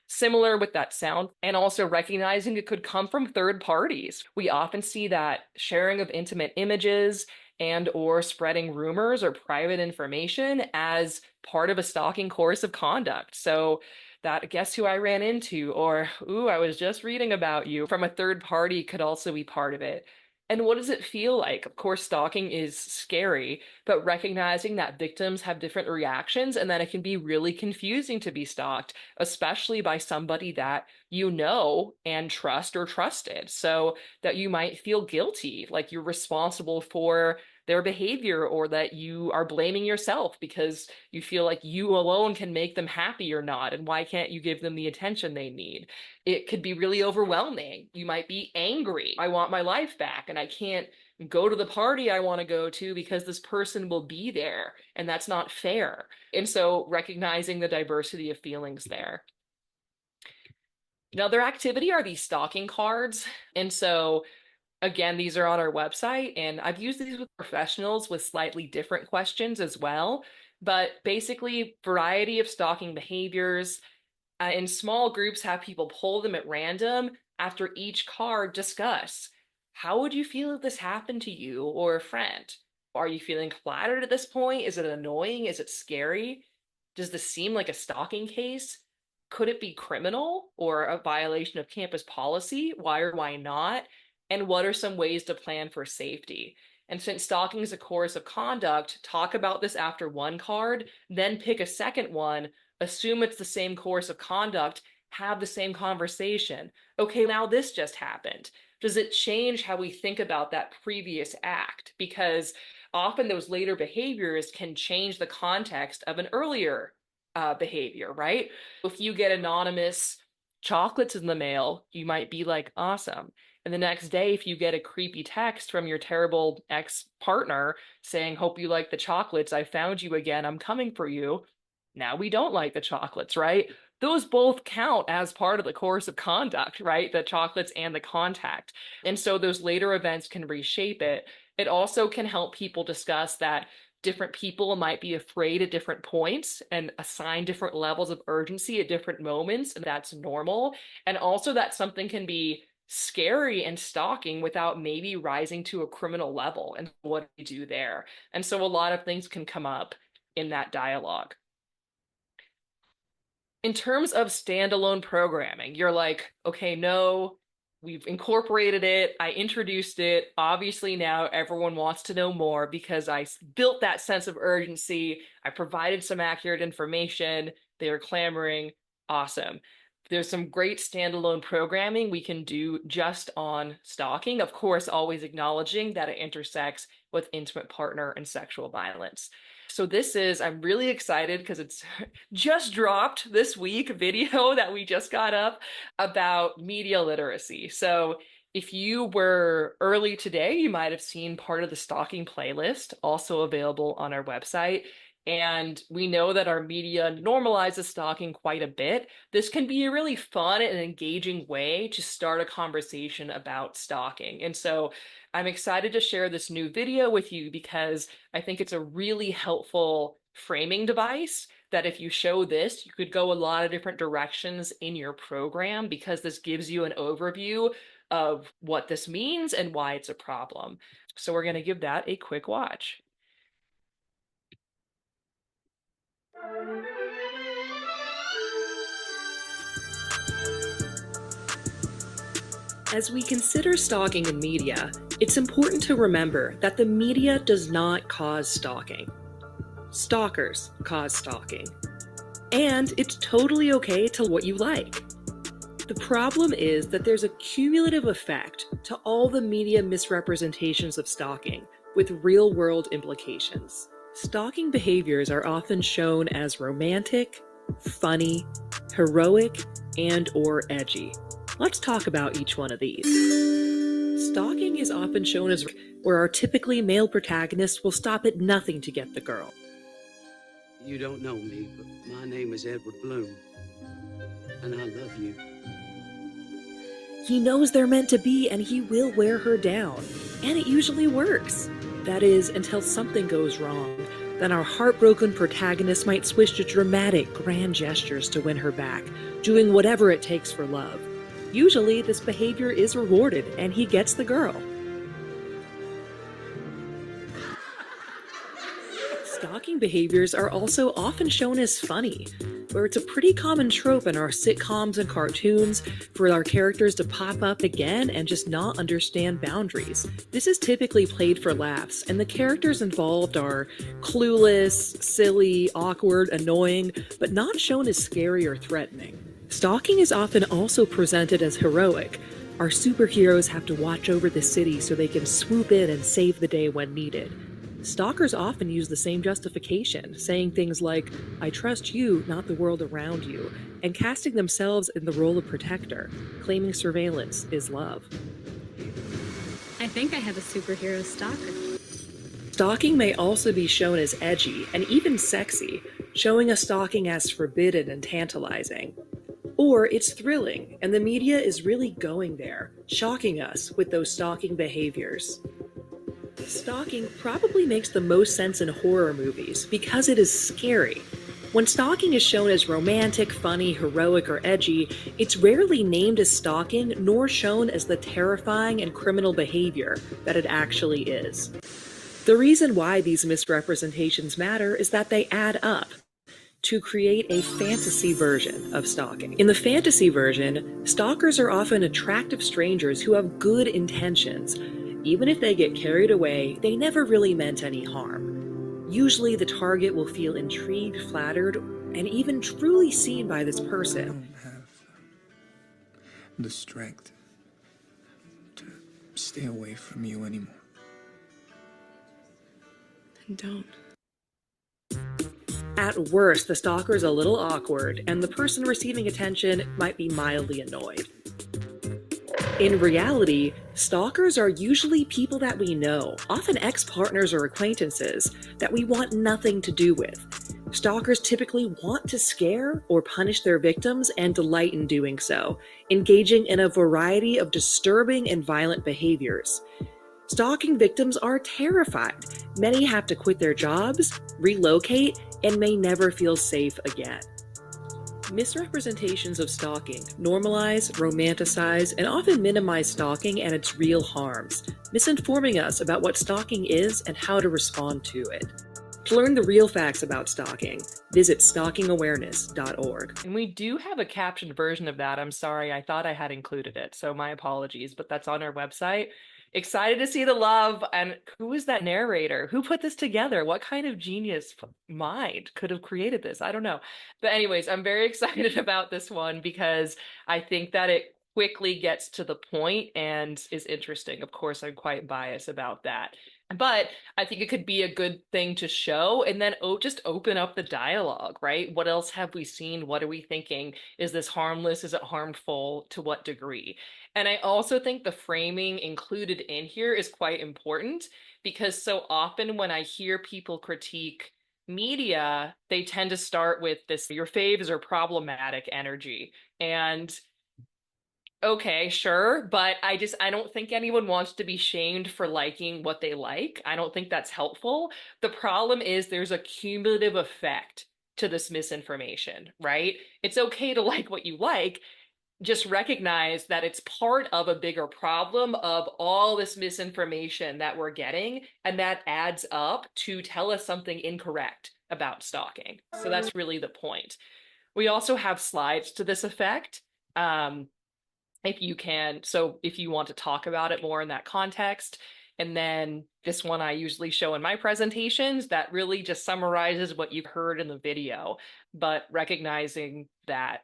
Similar with that sound, and also recognizing it could come from third parties. We often see that sharing of intimate images and or spreading rumors or private information as part of a stalking course of conduct. So that guess who I ran into, or ooh, I was just reading about you from a third party could also be part of it. And what does it feel like? Of course, stalking is scary, but recognizing that victims have different reactions and that it can be really confusing to be stalked, especially by somebody that you know and trust or trusted. So that you might feel guilty, like you're responsible for their behavior, or that you are blaming yourself because you feel like you alone can make them happy or not, and why can't you give them the attention they need? It could be really overwhelming. You might be angry. I want my life back, and I can't go to the party I want to go to because this person will be there, and that's not fair. And so recognizing the diversity of feelings there. Another activity are these stalking cards. And so again, these are on our website, and I've used these with professionals with slightly different questions as well. But basically, variety of stalking behaviors. In small groups, have people pull them at random after each card discuss. How would you feel if this happened to you or a friend? Are you feeling flattered at this point? Is it annoying? Is it scary? Does this seem like a stalking case? Could it be criminal or a violation of campus policy? Why or why not? And what are some ways to plan for safety? And since stalking is a course of conduct, talk about this after one card, then pick a second one, assume it's the same course of conduct, have the same conversation. Okay, now this just happened. Does it change how we think about that previous act? Because often those later behaviors can change the context of an earlier behavior, right? If you get anonymous chocolates in the mail, you might be like, awesome. And the next day, if you get a creepy text from your terrible ex-partner saying, hope you like the chocolates, I found you again, I'm coming for you. Now we don't like the chocolates, right? Those both count as part of the course of conduct, right? The chocolates and the contact. And so those later events can reshape it. It also can help people discuss that different people might be afraid at different points and assign different levels of urgency at different moments, and that's normal. And also that something can be scary and stalking without maybe rising to a criminal level, and what do you do there? And so a lot of things can come up in that dialogue. In terms of standalone programming, you're like, okay, no, we've incorporated it. I introduced it. Obviously, now everyone wants to know more because I built that sense of urgency. I provided some accurate information. They are clamoring. Awesome. There's some great standalone programming we can do just on stalking. Of course, always acknowledging that it intersects with intimate partner and sexual violence. So this is, I'm really excited because it's just dropped this week, video that we just got up about media literacy. So if you were early today, you might have seen part of the stalking playlist, also available on our website. And we know that our media normalizes stalking quite a bit. This can be a really fun and engaging way to start a conversation about stalking. And so I'm excited to share this new video with you because I think it's a really helpful framing device that if you show this, you could go a lot of different directions in your program, because this gives you an overview of what this means and why it's a problem. So we're going to give that a quick watch. As we consider stalking in media, it's important to remember that the media does not cause stalking. Stalkers cause stalking. And it's totally okay to what you like. The problem is that there's a cumulative effect to all the media misrepresentations of stalking, with real-world implications. Stalking behaviors are often shown as romantic, funny, heroic, and/or edgy. Let's talk about each one of these. Stalking is often shown as where our typically male protagonists will stop at nothing to get the girl. You don't know me, but my name is Edward Bloom, and I love you. He knows they're meant to be, and he will wear her down. And it usually works. That is, until something goes wrong. Then our heartbroken protagonist might switch to dramatic, grand gestures to win her back, doing whatever it takes for love. Usually, this behavior is rewarded, and he gets the girl. Stalking behaviors are also often shown as funny. where it's a pretty common trope in our sitcoms and cartoons for our characters to pop up again and just not understand boundaries. This is typically played for laughs, and the characters involved are clueless, silly, awkward, annoying, but not shown as scary or threatening. Stalking is often also presented as heroic. Our superheroes have to watch over the city so they can swoop in and save the day when needed. Stalkers often use the same justification, saying things like, "I trust you, not the world around you," and casting themselves in the role of protector, claiming surveillance is love. I think I have a superhero stalker. Stalking may also be shown as edgy and even sexy, showing a stalking as forbidden and tantalizing. Or it's thrilling, and the media is really going there, shocking us with those stalking behaviors. Stalking probably makes the most sense in horror movies because it is scary. When stalking is shown as romantic, funny, heroic, or edgy, it's rarely named as stalking nor shown as the terrifying and criminal behavior that it actually is. The reason why these misrepresentations matter is that they add up to create a fantasy version of stalking. In the fantasy version, stalkers are often attractive strangers who have good intentions. Even if they get carried away, they never really meant any harm. Usually the target will feel intrigued, flattered, and even truly seen by this I person. don't have the strength to stay away from you anymore. Then don't. At worst, the stalker is a little awkward, and the person receiving attention might be mildly annoyed. In reality, stalkers are usually people that we know, often ex-partners or acquaintances, that we want nothing to do with. Stalkers typically want to scare or punish their victims and delight in doing so, engaging in a variety of disturbing and violent behaviors. Stalking victims are terrified. Many have to quit their jobs, relocate, and may never feel safe again. Misrepresentations of stalking normalize, romanticize, and often minimize stalking and its real harms, misinforming us about what stalking is and how to respond to it. To learn the real facts about stalking, visit stalkingawareness.org. And we do have a captioned version of that. I'm sorry, I thought I had included it, so my apologies, but that's on our website. Excited to see the love. And who is that narrator? Who put this together? What kind of genius mind could have created this? I don't know. But anyways, I'm very excited about this one because I think that it quickly gets to the point and is interesting. Of course, I'm quite biased about that. But I think it could be a good thing to show and then just open up the dialogue, right? What else have we seen? What are we thinking? Is this harmless? Is it harmful? To what degree? And I also think the framing included in here is quite important because so often when I hear people critique media, they tend to start with this, your faves are problematic energy. And okay, sure, but I don't think anyone wants to be shamed for liking what they like. I don't think that's helpful. The problem is there's a cumulative effect to this misinformation, right? It's okay to like what you like, just recognize that it's part of a bigger problem of all this misinformation that we're getting, and that adds up to tell us something incorrect about stalking. So that's really the point. We also have slides to this effect. If you can, so if you want to talk about it more in that context. And then this one I usually show in my presentations that really just summarizes what you've heard in the video, but recognizing that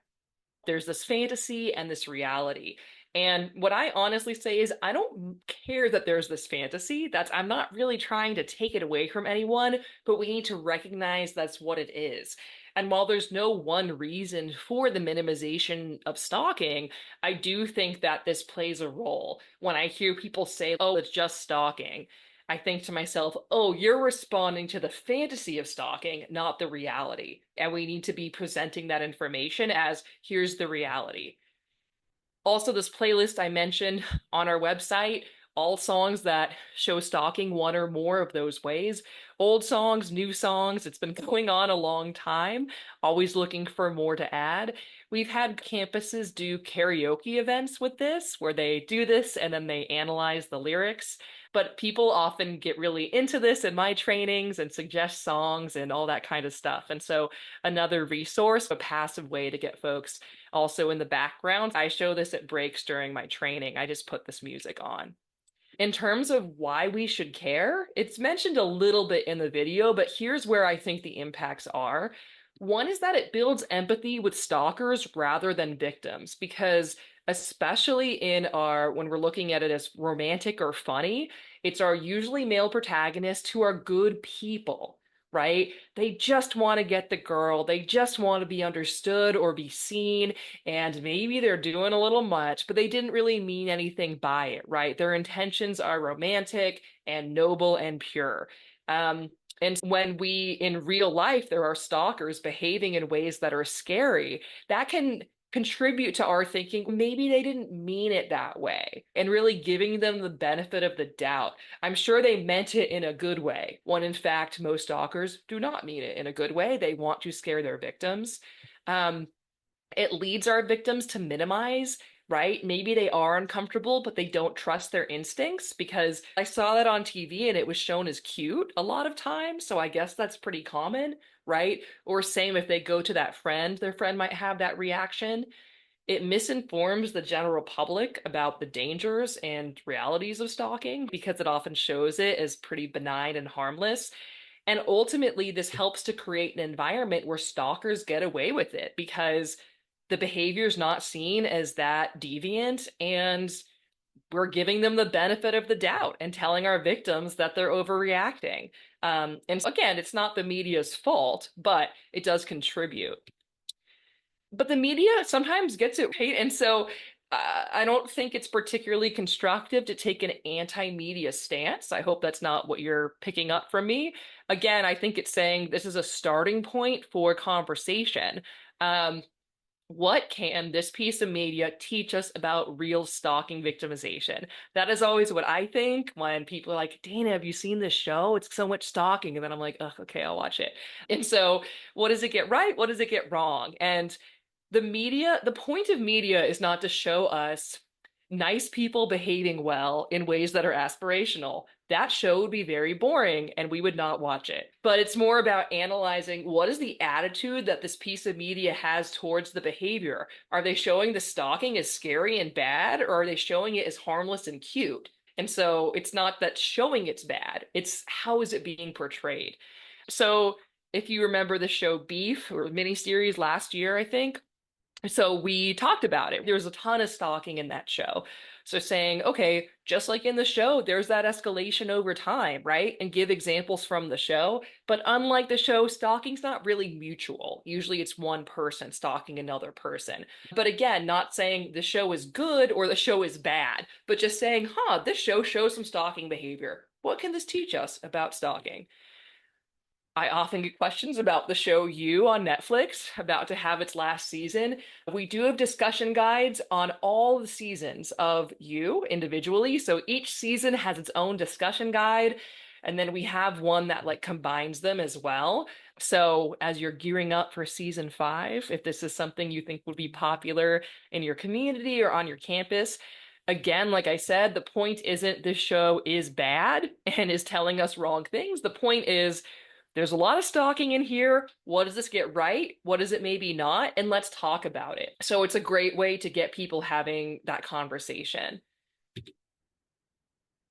there's this fantasy and this reality. And what I honestly say is I don't care that there's this fantasy. I'm not really trying to take it away from anyone, but we need to recognize that's what it is. And while there's no one reason for the minimization of stalking, I do think that this plays a role. When I hear people say, "Oh, it's just stalking," I think to myself, oh, you're responding to the fantasy of stalking, not the reality. And we need to be presenting that information as here's the reality. Also, this playlist I mentioned on our website, all songs that show stalking one or more of those ways. Old songs, new songs, it's been going on a long time, always looking for more to add. We've had campuses do karaoke events with this, where they do this and then they analyze the lyrics. But people often get really into this in my trainings and suggest songs and all that kind of stuff. And so, another resource, a passive way to get folks also in the background. I show this at breaks during my training. I just put this music on. In terms of why we should care, it's mentioned a little bit in the video, but here's where I think the impacts are. One is that it builds empathy with stalkers rather than victims, because especially when we're looking at it as romantic or funny, it's our usually male protagonists who are good people, right? They just want to get the girl, they just want to be understood or be seen, and maybe they're doing a little much, but they didn't really mean anything by it, right? Their intentions are romantic and noble and pure. And when we, in real life, there are stalkers behaving in ways that are scary, that can contribute to our thinking maybe they didn't mean it that way, and really giving them the benefit of the doubt. I'm sure they meant it in a good way, when in fact, most stalkers do not mean it in a good way. They want to scare their victims. Um, it leads our victims to minimize, right? Maybe they are uncomfortable, but they don't trust their instincts, because I saw that on TV and it was shown as cute a lot of times. So I guess that's pretty common, right? Or same if they go to that friend, their friend might have that reaction. It misinforms the general public about the dangers and realities of stalking, because it often shows it as pretty benign and harmless. And ultimately, this helps to create an environment where stalkers get away with it, because the behavior is not seen as that deviant, and we're giving them the benefit of the doubt and telling our victims that they're overreacting. And again, it's not the media's fault, but it does contribute. But the media sometimes gets it right. And so I don't think it's particularly constructive to take an anti-media stance. I hope that's not what you're picking up from me. Again, I think it's saying this is a starting point for conversation. What can this piece of media teach us about real stalking victimization? That is always what I think when people are like, Dana, have you seen this show? It's so much stalking. And then I'm like, oh, okay, I'll watch it. And so, what does it get right? What does it get wrong? And the point of media is not to show us nice people behaving well in ways that are aspirational. That show would be very boring and we would not watch it. But it's more about analyzing what is the attitude that this piece of media has towards the behavior. Are they showing the stalking as scary and bad, or are they showing it as harmless and cute? And so it's not that showing it's bad, it's how is it being portrayed. So if you remember the show Beef, or miniseries last year, I think, so we talked about it. There was a ton of stalking in that show. So saying, okay, just like in the show, there's that escalation over time, right? And give examples from the show. But unlike the show, stalking's not really mutual. Usually it's one person stalking another person. But again, not saying the show is good or the show is bad, but just saying, this show shows some stalking behavior. What can this teach us about stalking? I often get questions about the show You on Netflix, about to have its last season. We do have discussion guides on all the seasons of You individually. So each season has its own discussion guide. And then we have one that like combines them as well. So as you're gearing up for season 5, if this is something you think would be popular in your community or on your campus, again, like I said, the point isn't this show is bad and is telling us wrong things. The point is, there's a lot of stalking in here. What does this get right? What does it maybe not? And let's talk about it. So it's a great way to get people having that conversation.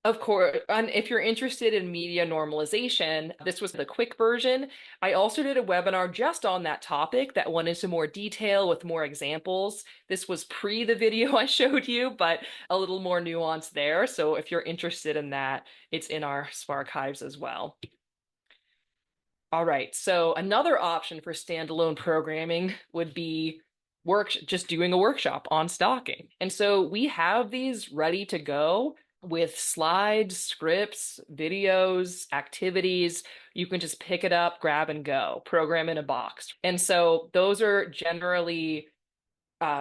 Of course, and if you're interested in media normalization, this was the quick version. I also did a webinar just on that topic that went into more detail with more examples. This was pre the video I showed you, but a little more nuance there. So if you're interested in that, it's in our SPARC as well. All right, so another option for standalone programming would be just doing a workshop on stalking. And so we have these ready to go with slides, scripts, videos, activities. You can just pick it up, grab and go, program in a box. And so those are generally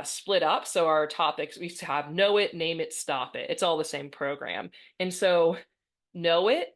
split up. So our topics, we have know it, name it, stop it. It's all the same program. And so Know It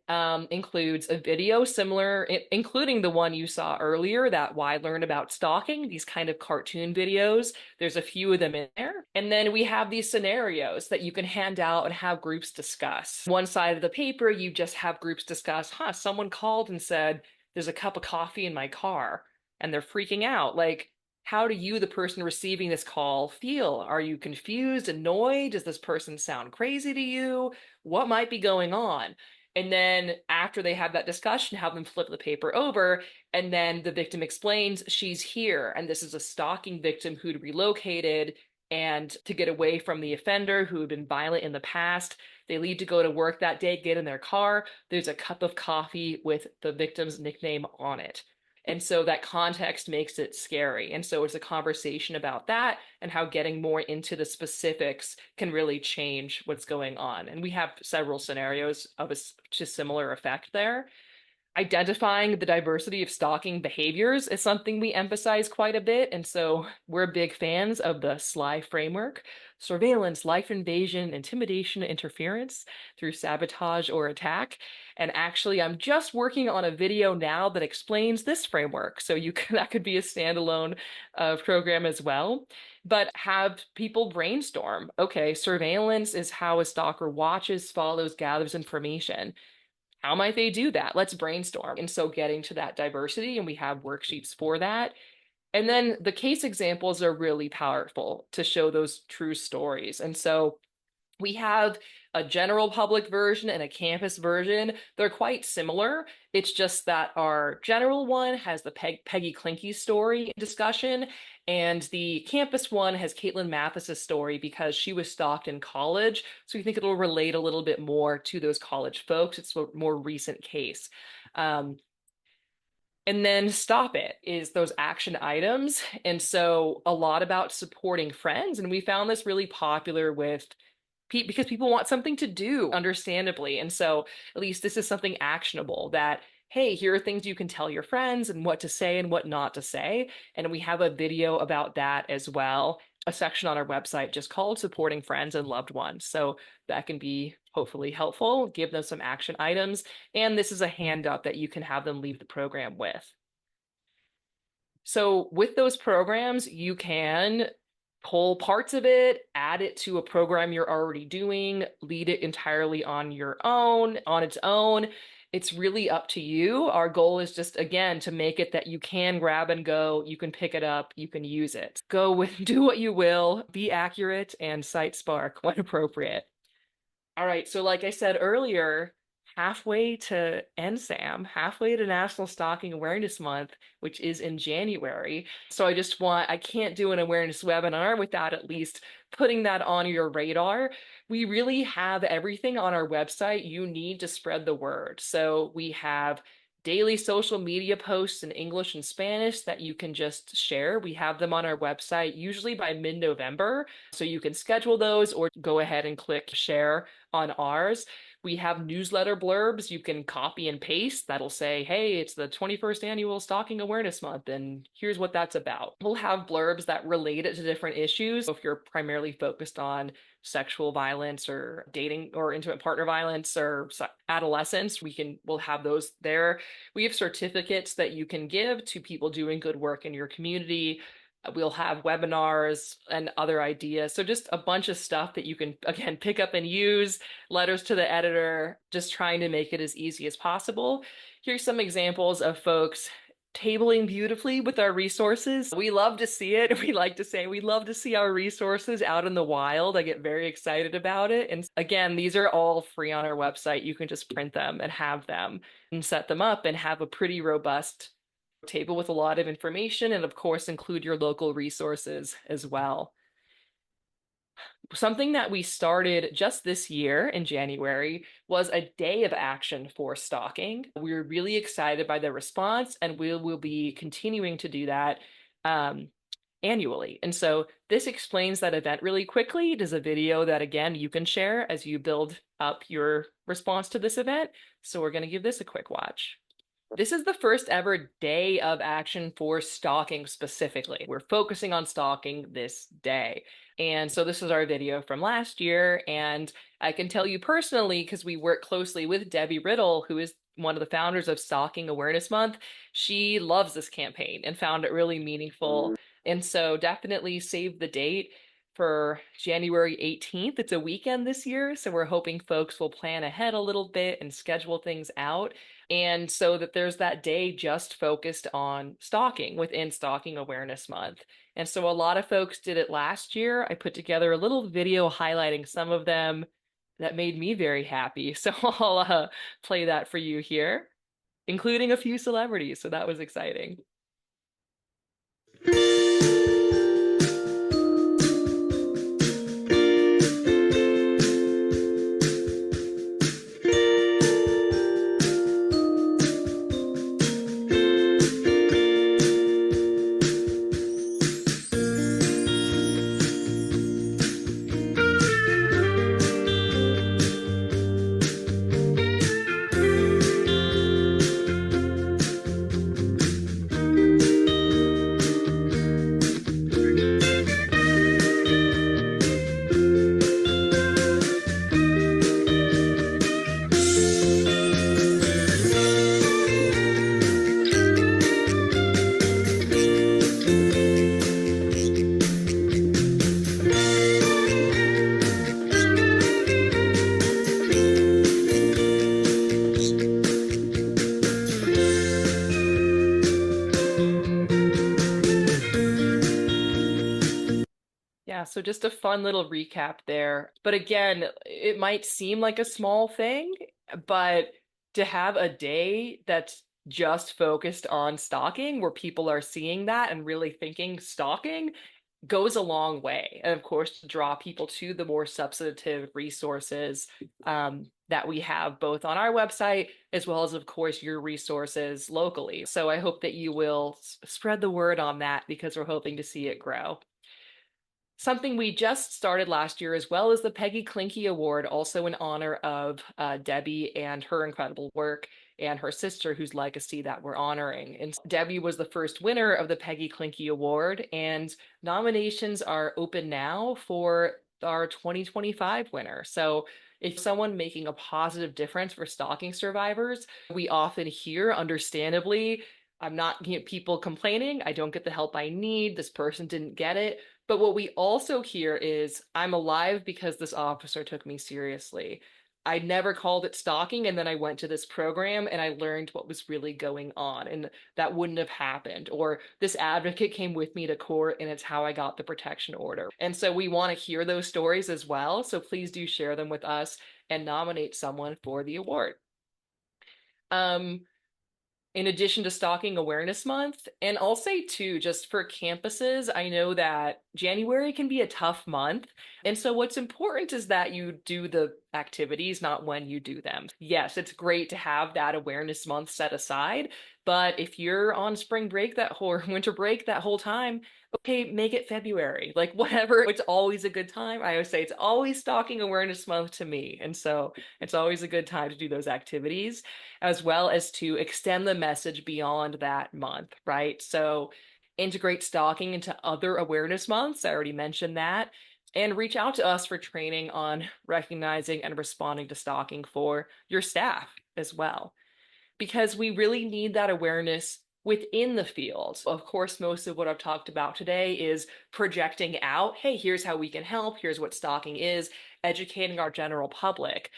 includes a video similar, including the one you saw earlier, that Why Learn About Stalking, these kind of cartoon videos. There's a few of them in there. And then we have these scenarios that you can hand out and have groups discuss. One side of the paper, you just have groups discuss, someone called and said, there's a cup of coffee in my car, and they're freaking out. Like, how do you, the person receiving this call, feel? Are you confused, annoyed? Does this person sound crazy to you? What might be going on? And then after they have that discussion, have them flip the paper over, and then the victim explains she's here, and this is a stalking victim who'd relocated, and to get away from the offender who had been violent in the past, they leave to go to work that day, get in their car. There's a cup of coffee with the victim's nickname on it. And so that context makes it scary. And so it's a conversation about that and how getting more into the specifics can really change what's going on. And we have several scenarios of a similar effect there. Identifying the diversity of stalking behaviors is something we emphasize quite a bit. And so we're big fans of the SLY framework: surveillance, life invasion, intimidation, interference through sabotage or attack. And actually, I'm just working on a video now that explains this framework. So that could be a standalone program as well. But have people brainstorm. Okay, surveillance is how a stalker watches, follows, gathers information. How might they do that? Let's brainstorm. And so getting to that diversity, and we have worksheets for that. And then the case examples are really powerful to show those true stories. And so we have a general public version and a campus version. They're quite similar. It's just that our general one has the Peggy Clinky story discussion, and the campus one has Caitlin Mathis's story because she was stalked in college. So we think it'll relate a little bit more to those college folks. It's a more recent case. And then Stop It is those action items. And so a lot about supporting friends. And we found this really popular with because people want something to do, understandably. And so at least this is something actionable that, hey, here are things you can tell your friends and what to say and what not to say. And we have a video about that as well, a section on our website just called Supporting Friends and Loved Ones. So that can be hopefully helpful, give them some action items. And this is a handout that you can have them leave the program with. So with those programs, you can pull parts of it, add it to a program you're already doing, lead it entirely on its own. It's really up to you. Our goal is just, again, to make it that you can grab and go, you can pick it up, you can use it. Do what you will, be accurate, and cite SPARC when appropriate. All right, so like I said earlier, halfway to NSAM, halfway to National Stalking Awareness Month, which is in January. So I can't do an awareness webinar without at least putting that on your radar. We really have everything on our website you need to spread the word. So we have daily social media posts in English and Spanish that you can just share. We have them on our website usually by mid-November. So you can schedule those or go ahead and click share on ours. We have newsletter blurbs you can copy and paste that'll say, hey, it's the 21st annual Stalking Awareness Month, and here's what that's about. We'll have blurbs that relate it to different issues. So if you're primarily focused on sexual violence or dating or intimate partner violence or adolescence, we'll have those there. We have certificates that you can give to people doing good work in your community. We'll have webinars and other ideas. So just a bunch of stuff that you can, again, pick up and use, letters to the editor, just trying to make it as easy as possible. Here's some examples of folks tabling beautifully with our resources. We love to see it. We like to say we love to see our resources out in the wild. I get very excited about it. And again, these are all free on our website. You can just print them and have them and set them up and have a pretty robust table with a lot of information, and of course include your local resources as well. Something that we started just this year in January was a day of action for stalking. We were really excited by the response, and we will be continuing to do that annually. And so this explains that event really quickly. It is a video that, again, you can share as you build up your response to this event. So we're going to give this a quick watch. This is the first ever day of action for stalking specifically. We're focusing on stalking this day. And so this is our video from last year. And I can tell you personally, because we work closely with Debbie Riddle, who is one of the founders of Stalking Awareness Month, she loves this campaign and found it really meaningful. And so definitely save the date for January 18th. It's a weekend this year, so we're hoping folks will plan ahead a little bit and schedule things out. And so that there's that day just focused on stalking within Stalking Awareness Month. And so a lot of folks did it last year. I put together a little video highlighting some of them that made me very happy. So I'll play that for you here, including a few celebrities. So that was exciting. Yeah, so just a fun little recap there. But again, it might seem like a small thing, but to have a day that's just focused on stalking, where people are seeing that and really thinking stalking, goes a long way. And of course, to draw people to the more substantive resources that we have both on our website, as well as, of course, your resources locally. So I hope that you will spread the word on that because we're hoping to see it grow. Something we just started last year, as well as the Peggy Klinke Award, also in honor of Debbie and her incredible work, and her sister, whose legacy that we're honoring. And Debbie was the first winner of the Peggy Klinke Award, and nominations are open now for our 2025 winner. So if someone making a positive difference for stalking survivors, we often hear, understandably, I'm not people complaining, I don't get the help I need, this person didn't get it. But what we also hear is, I'm alive because this officer took me seriously. I never called it stalking, and then I went to this program and I learned what was really going on, and that wouldn't have happened. Or this advocate came with me to court, and it's how I got the protection order. And so we want to hear those stories as well. So please do share them with us and nominate someone for the award. In addition to Stalking Awareness Month. And I'll say too, just for campuses, I know that January can be a tough month. And so what's important is that you do the activities, not when you do them. Yes, it's great to have that awareness month set aside, but if you're on spring break that whole winter break that whole time, okay, make it February, like whatever. It's always a good time. I always say it's always Stalking Awareness Month to me. And so it's always a good time to do those activities, as well as to extend the message beyond that month, right? So integrate stalking into other awareness months. I already mentioned that. And reach out to us for training on recognizing and responding to stalking for your staff as well, because we really need that awareness within the field. Of course, most of what I've talked about today is projecting out, hey, here's how we can help, here's what stalking is, educating our general public.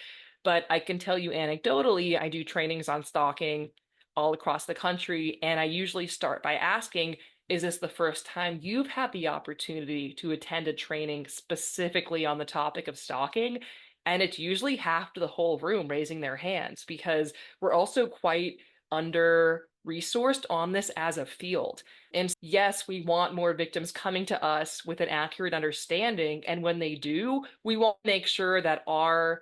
But I can tell you anecdotally, I do trainings on stalking all across the country, and I usually start by asking, is this the first time you've had the opportunity to attend a training specifically on the topic of stalking? And it's usually half to the whole room raising their hands, because we're also quite under resourced on this as a field. And yes, we want more victims coming to us with an accurate understanding. And when they do, we want to make sure that our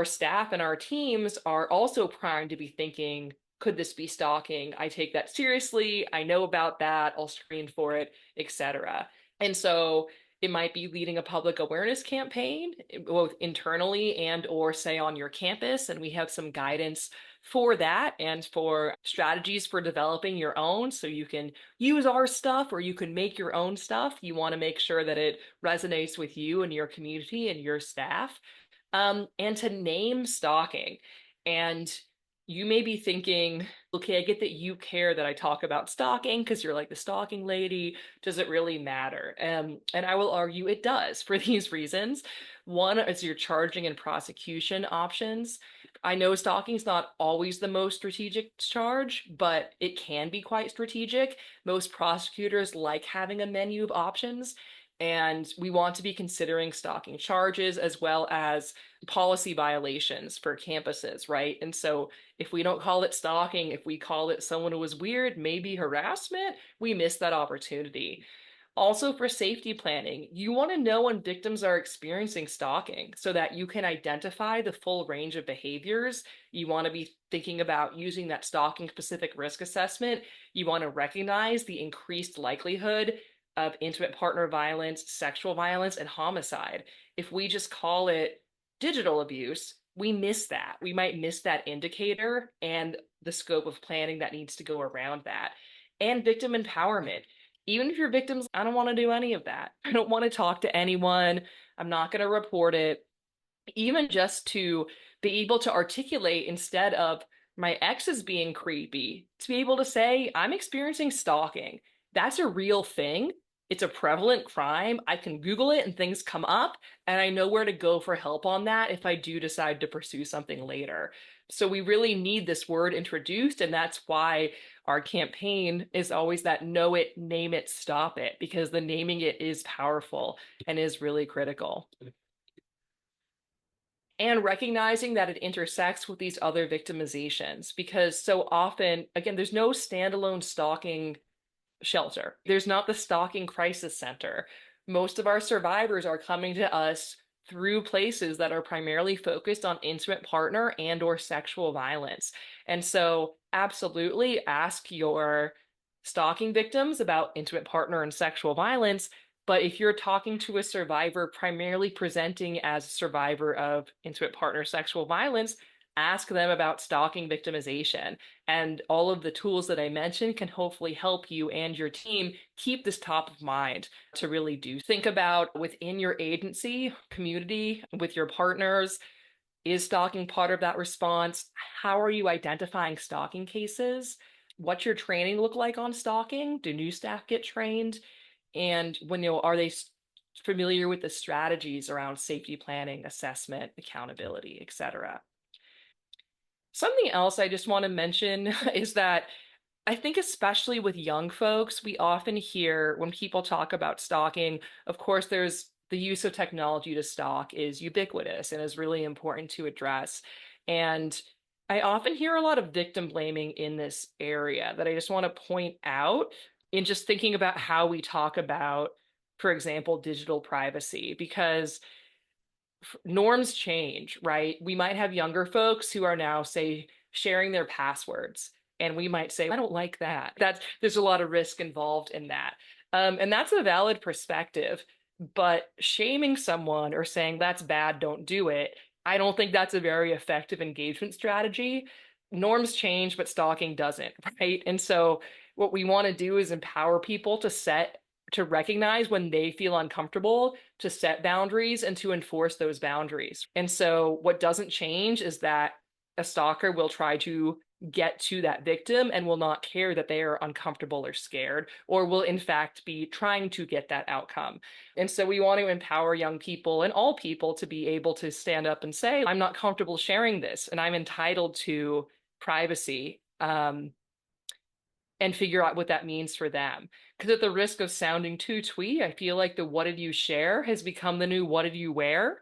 staff and our teams are also primed to be thinking, could this be stalking? I take that seriously. I know about that. I'll screen for it, etc. And so It might be leading a public awareness campaign, both internally and or say on your campus. And we have some guidance for that and for strategies for developing your own. So you can use our stuff or you can make your own stuff. You want to make sure that it resonates with you and your community and your staff. And to name stalking. And you may be thinking, okay, I get that you care that I talk about stalking because you're like the stalking lady. Does it really matter? And I will argue it does for these reasons. One is your charging and prosecution options. I know stalking is not always the most strategic charge, but it can be quite strategic. Most prosecutors like having a menu of options. And we want to be considering stalking charges as well as policy violations for campuses, right? And so if we don't call it stalking, if we call it someone who was weird, maybe harassment, we miss that opportunity. Also, for safety planning, you want to know when victims are experiencing stalking so that you can identify the full range of behaviors. You want to be thinking about using that stalking specific risk assessment. You want to recognize the increased likelihood of intimate partner violence, sexual violence, and homicide. If we just call it digital abuse, we miss that. We might miss that indicator and the scope of planning that needs to go around that. And victim empowerment. Even if your victims, I don't want to do any of that. I don't want to talk to anyone. I'm not going to report it. Even just to be able to articulate instead of my ex is being creepy, to be able to say, I'm experiencing stalking. That's a real thing. It's a prevalent crime. I can Google it and things come up, and I know where to go for help on that if I do decide to pursue something later. So we really need this word introduced, and that's why our campaign is always that know it, name it, stop it, because the naming it is powerful and is really critical. And recognizing that it intersects with these other victimizations, because so often, again, there's no standalone stalking shelter. There's not the stalking crisis center. Most of our survivors are coming to us through places that are primarily focused on intimate partner and or sexual violence. And so absolutely ask your stalking victims about intimate partner and sexual violence. But if you're talking to a survivor primarily presenting as a survivor of intimate partner sexual violence, ask them about stalking victimization. And all of the tools that I mentioned can hopefully help you and your team keep this top of mind to really do. Think about within your agency, community, with your partners, is stalking part of that response? How are you identifying stalking cases? What's your training look like on stalking? Do new staff get trained? And are they familiar with the strategies around safety planning, assessment, accountability, et cetera? Something else I just want to mention is that I think especially with young folks, we often hear when people talk about stalking, of course, there's the use of technology to stalk is ubiquitous and is really important to address. And I often hear a lot of victim blaming in this area that I just want to point out in just thinking about how we talk about, for example, digital privacy, because norms change, right? We might have younger folks who are now, say, sharing their passwords. And we might say, I don't like that. There's a lot of risk involved in that. And that's a valid perspective. But shaming someone or saying that's bad, don't do it, I don't think that's a very effective engagement strategy. Norms change, but stalking doesn't, right? And so what we want to do is empower people to recognize when they feel uncomfortable, to set boundaries and to enforce those boundaries. And so what doesn't change is that a stalker will try to get to that victim and will not care that they are uncomfortable or scared, or will in fact be trying to get that outcome. And so we want to empower young people and all people to be able to stand up and say, I'm not comfortable sharing this and I'm entitled to privacy. And figure out what that means for them. Because at the risk of sounding too twee, I feel like the what did you share has become the new what did you wear?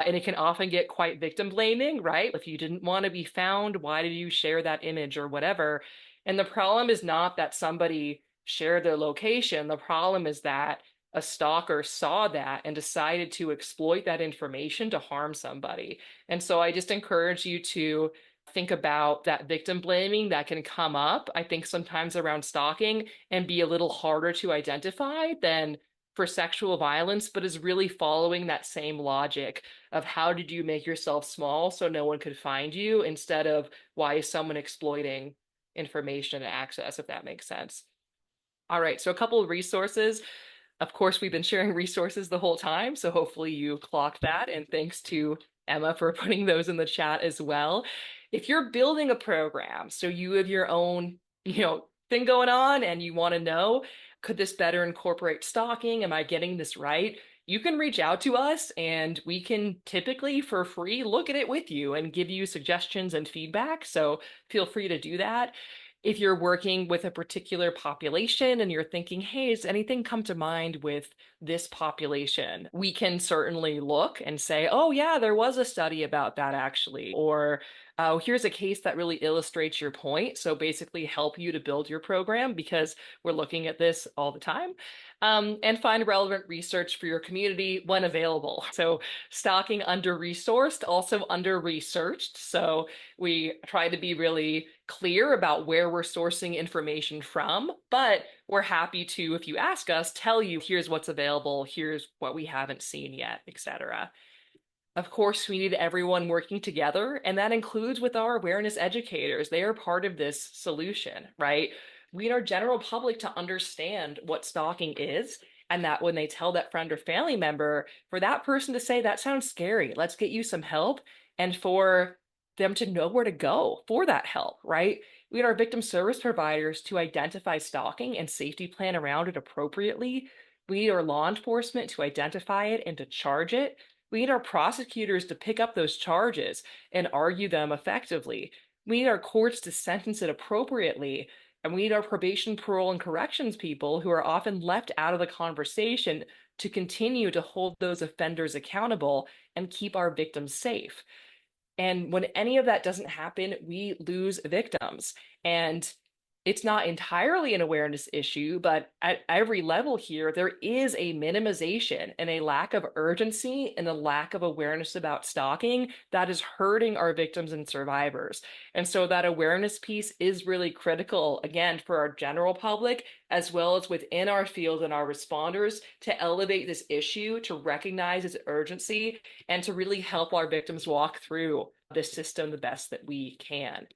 And it can often get quite victim blaming, right? If you didn't want to be found, why did you share that image or whatever? And the problem is not that somebody shared their location. The problem is that a stalker saw that and decided to exploit that information to harm somebody. And so I just encourage you to think about that victim blaming that can come up, I think sometimes around stalking and be a little harder to identify than for sexual violence, but is really following that same logic of how did you make yourself small so no one could find you, instead of why is someone exploiting information and access, if that makes sense. All right, so a couple of resources. Of course, we've been sharing resources the whole time, so hopefully you clocked that. And thanks to Emma for putting those in the chat as well. If you're building a program, so you have your own, thing going on and you want to know, could this better incorporate stalking? Am I getting this right? You can reach out to us and we can typically for free look at it with you and give you suggestions and feedback. So feel free to do that. If you're working with a particular population and you're thinking, hey, does anything come to mind with this population? We can certainly look and say, oh, yeah, there was a study about that actually. Or oh, here's a case that really illustrates your point. So basically help you to build your program, because we're looking at this all the time. And find relevant research for your community when available. So stalking under-resourced, also under-researched. So we try to be really clear about where we're sourcing information from, but we're happy to, if you ask us, tell you here's what's available, here's what we haven't seen yet, etc. Of course, we need everyone working together, and that includes with our awareness educators. They are part of this solution, right? We need our general public to understand what stalking is, and that when they tell that friend or family member, for that person to say, that sounds scary, let's get you some help, and for them to know where to go for that help, right? We need our victim service providers to identify stalking and safety plan around it appropriately. We need our law enforcement to identify it and to charge it. We need our prosecutors to pick up those charges and argue them effectively. We need our courts to sentence it appropriately. And we need our probation, parole, and corrections people, who are often left out of the conversation, to continue to hold those offenders accountable and keep our victims safe. And when any of that doesn't happen, we lose victims. And it's not entirely an awareness issue, but at every level here, there is a minimization and a lack of urgency and a lack of awareness about stalking that is hurting our victims and survivors. And so that awareness piece is really critical, again, for our general public, as well as within our field and our responders, to elevate this issue, to recognize its urgency, and to really help our victims walk through this system the best that we can.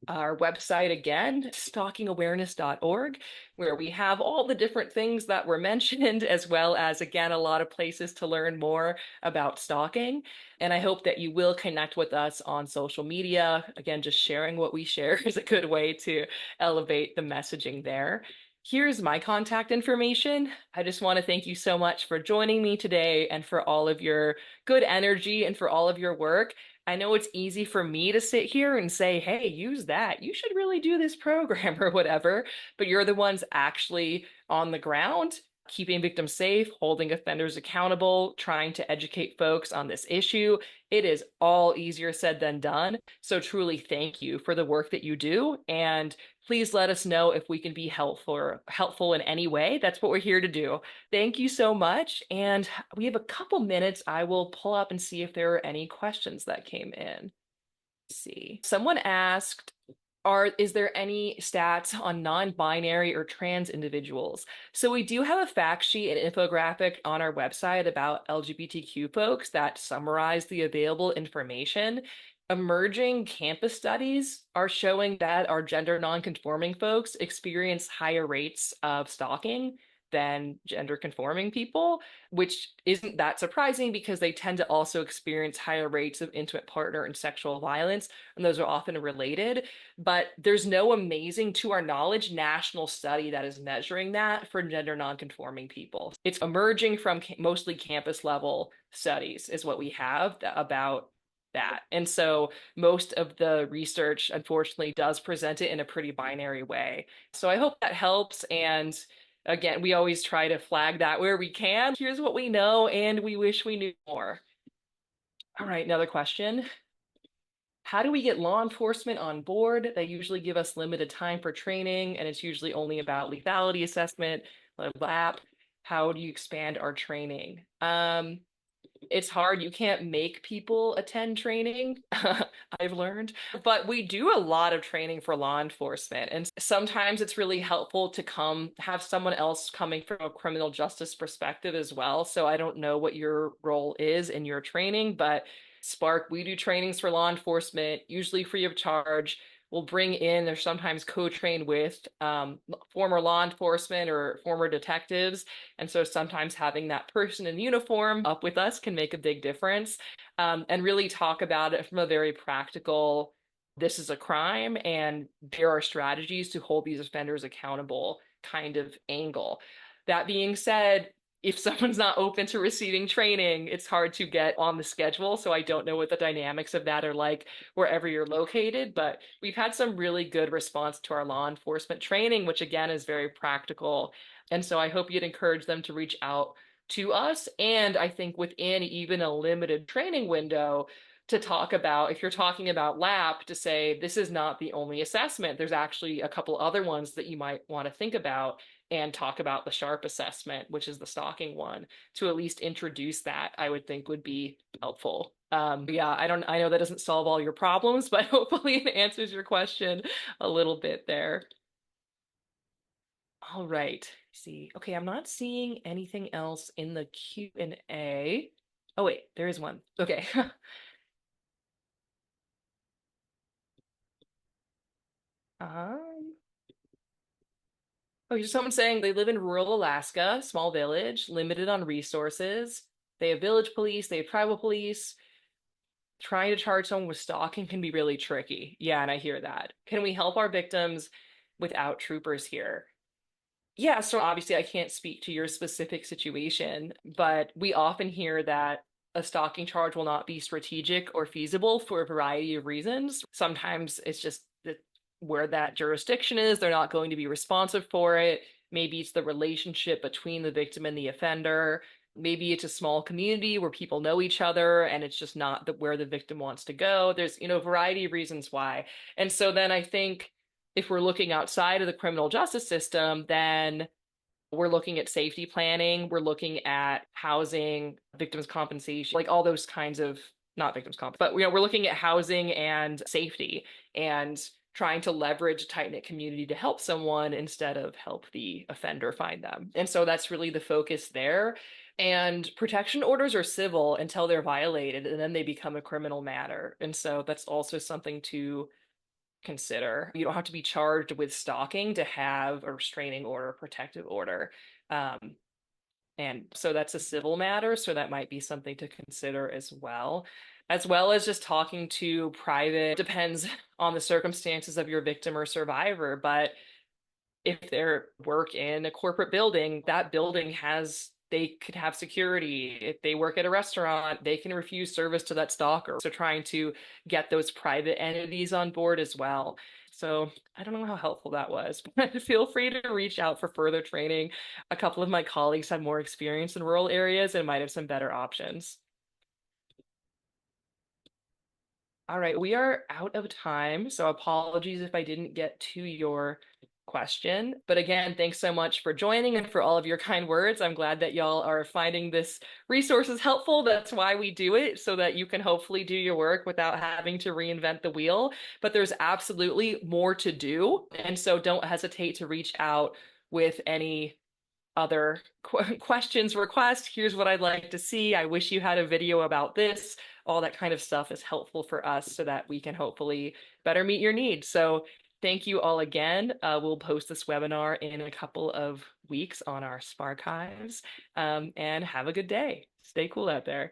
Our website, again, stalkingawareness.org, where we have all the different things that were mentioned, as well as, again, a lot of places to learn more about stalking. And I hope that you will connect with us on social media. Again, just sharing what we share is a good way to elevate the messaging there. Here's my contact information. I just want to thank you so much for joining me today and for all of your good energy and for all of your work. I know it's easy for me to sit here and say, hey, use that. You should really do this program or whatever, but you're the ones actually on the ground, keeping victims safe, holding offenders accountable, trying to educate folks on this issue. It is all easier said than done. So truly thank you for the work that you do. And please let us know if we can be helpful in any way. That's what we're here to do. Thank you so much. And we have a couple minutes. I will pull up and see if there are any questions that came in. Let's see. Someone asked, is there any stats on non-binary or trans individuals? So we do have a fact sheet and infographic on our website about LGBTQ folks that summarize the available information. Emerging campus studies are showing that our gender non-conforming folks experience higher rates of stalking than gender conforming people, which isn't that surprising because they tend to also experience higher rates of intimate partner and sexual violence, and those are often related. But there's no amazing, to our knowledge, national study that is measuring that for gender non-conforming people. It's emerging from mostly campus level studies is what we have about that. And so most of the research, unfortunately, does present it in a pretty binary way. So I hope that helps. And again, we always try to flag that where we can. Here's what we know, and we wish we knew more. All right, another question. How do we get law enforcement on board? They usually give us limited time for training, and it's usually only about lethality assessment, lab. How do you expand our training? It's hard. You can't make people attend training, I've learned. But we do a lot of training for law enforcement. And sometimes it's really helpful to come have someone else coming from a criminal justice perspective as well. So I don't know what your role is in your training, but SPARC, we do trainings for law enforcement, usually free of charge. We'll bring in, they're sometimes co-trained with former law enforcement or former detectives. And so sometimes having that person in uniform up with us can make a big difference, and really talk about it from a very practical, this is a crime and there are strategies to hold these offenders accountable kind of angle. That being said, if someone's not open to receiving training, it's hard to get on the schedule. So I don't know what the dynamics of that are like wherever you're located, but we've had some really good response to our law enforcement training, which again is very practical. And so I hope you'd encourage them to reach out to us. And I think within even a limited training window, to talk about, if you're talking about LAP, to say this is not the only assessment. There's actually a couple other ones that you might want to think about, and talk about the SHARP assessment, which is the stalking one, to at least introduce that, I would think would be helpful. Yeah, I know that doesn't solve all your problems, but hopefully it answers your question a little bit there. All right. See, okay, I'm not seeing anything else in the Q&A. Oh wait, there is one. Okay. Um, oh, here's someone saying they live in rural Alaska, small village, limited on resources. They have village police, they have tribal police. Trying to charge someone with stalking can be really tricky. Yeah, and I hear that. Can we help our victims without troopers here? Yeah, so obviously I can't speak to your specific situation, but we often hear that a stalking charge will not be strategic or feasible for a variety of reasons. Sometimes it's just that where that jurisdiction is, they're not going to be responsive for it. Maybe it's the relationship between the victim and the offender. Maybe it's a small community where people know each other and it's just not where the victim wants to go. There's, a variety of reasons why. And so then I think if we're looking outside of the criminal justice system, then we're looking at safety planning, we're looking at housing, victims' compensation, like all those kinds of, not victims' comp, but we're looking at housing and safety and trying to leverage a tight-knit community to help someone instead of help the offender find them. And so that's really the focus there. And protection orders are civil until they're violated, and then they become a criminal matter. And so that's also something to consider. You don't have to be charged with stalking to have a restraining order, protective order. Um, and so that's a civil matter. So that might be something to consider as well as just talking to private, depends on the circumstances of your victim or survivor. But if they work in a corporate building, that building they could have security. If they work at a restaurant, they can refuse service to that stalker. So trying to get those private entities on board as well. So I don't know how helpful that was, but feel free to reach out for further training. A couple of my colleagues have more experience in rural areas and might have some better options. All right, we are out of time, so apologies if I didn't get to your question. But again, thanks so much for joining and for all of your kind words. I'm glad that y'all are finding this resources helpful. That's why we do it, so that you can hopefully do your work without having to reinvent the wheel. But there's absolutely more to do. And so don't hesitate to reach out with any other questions, requests. Here's what I'd like to see. I wish you had a video about this. All that kind of stuff is helpful for us so that we can hopefully better meet your needs. So thank you all again. We'll post this webinar in a couple of weeks on our SPARchives, and have a good day. Stay cool out there.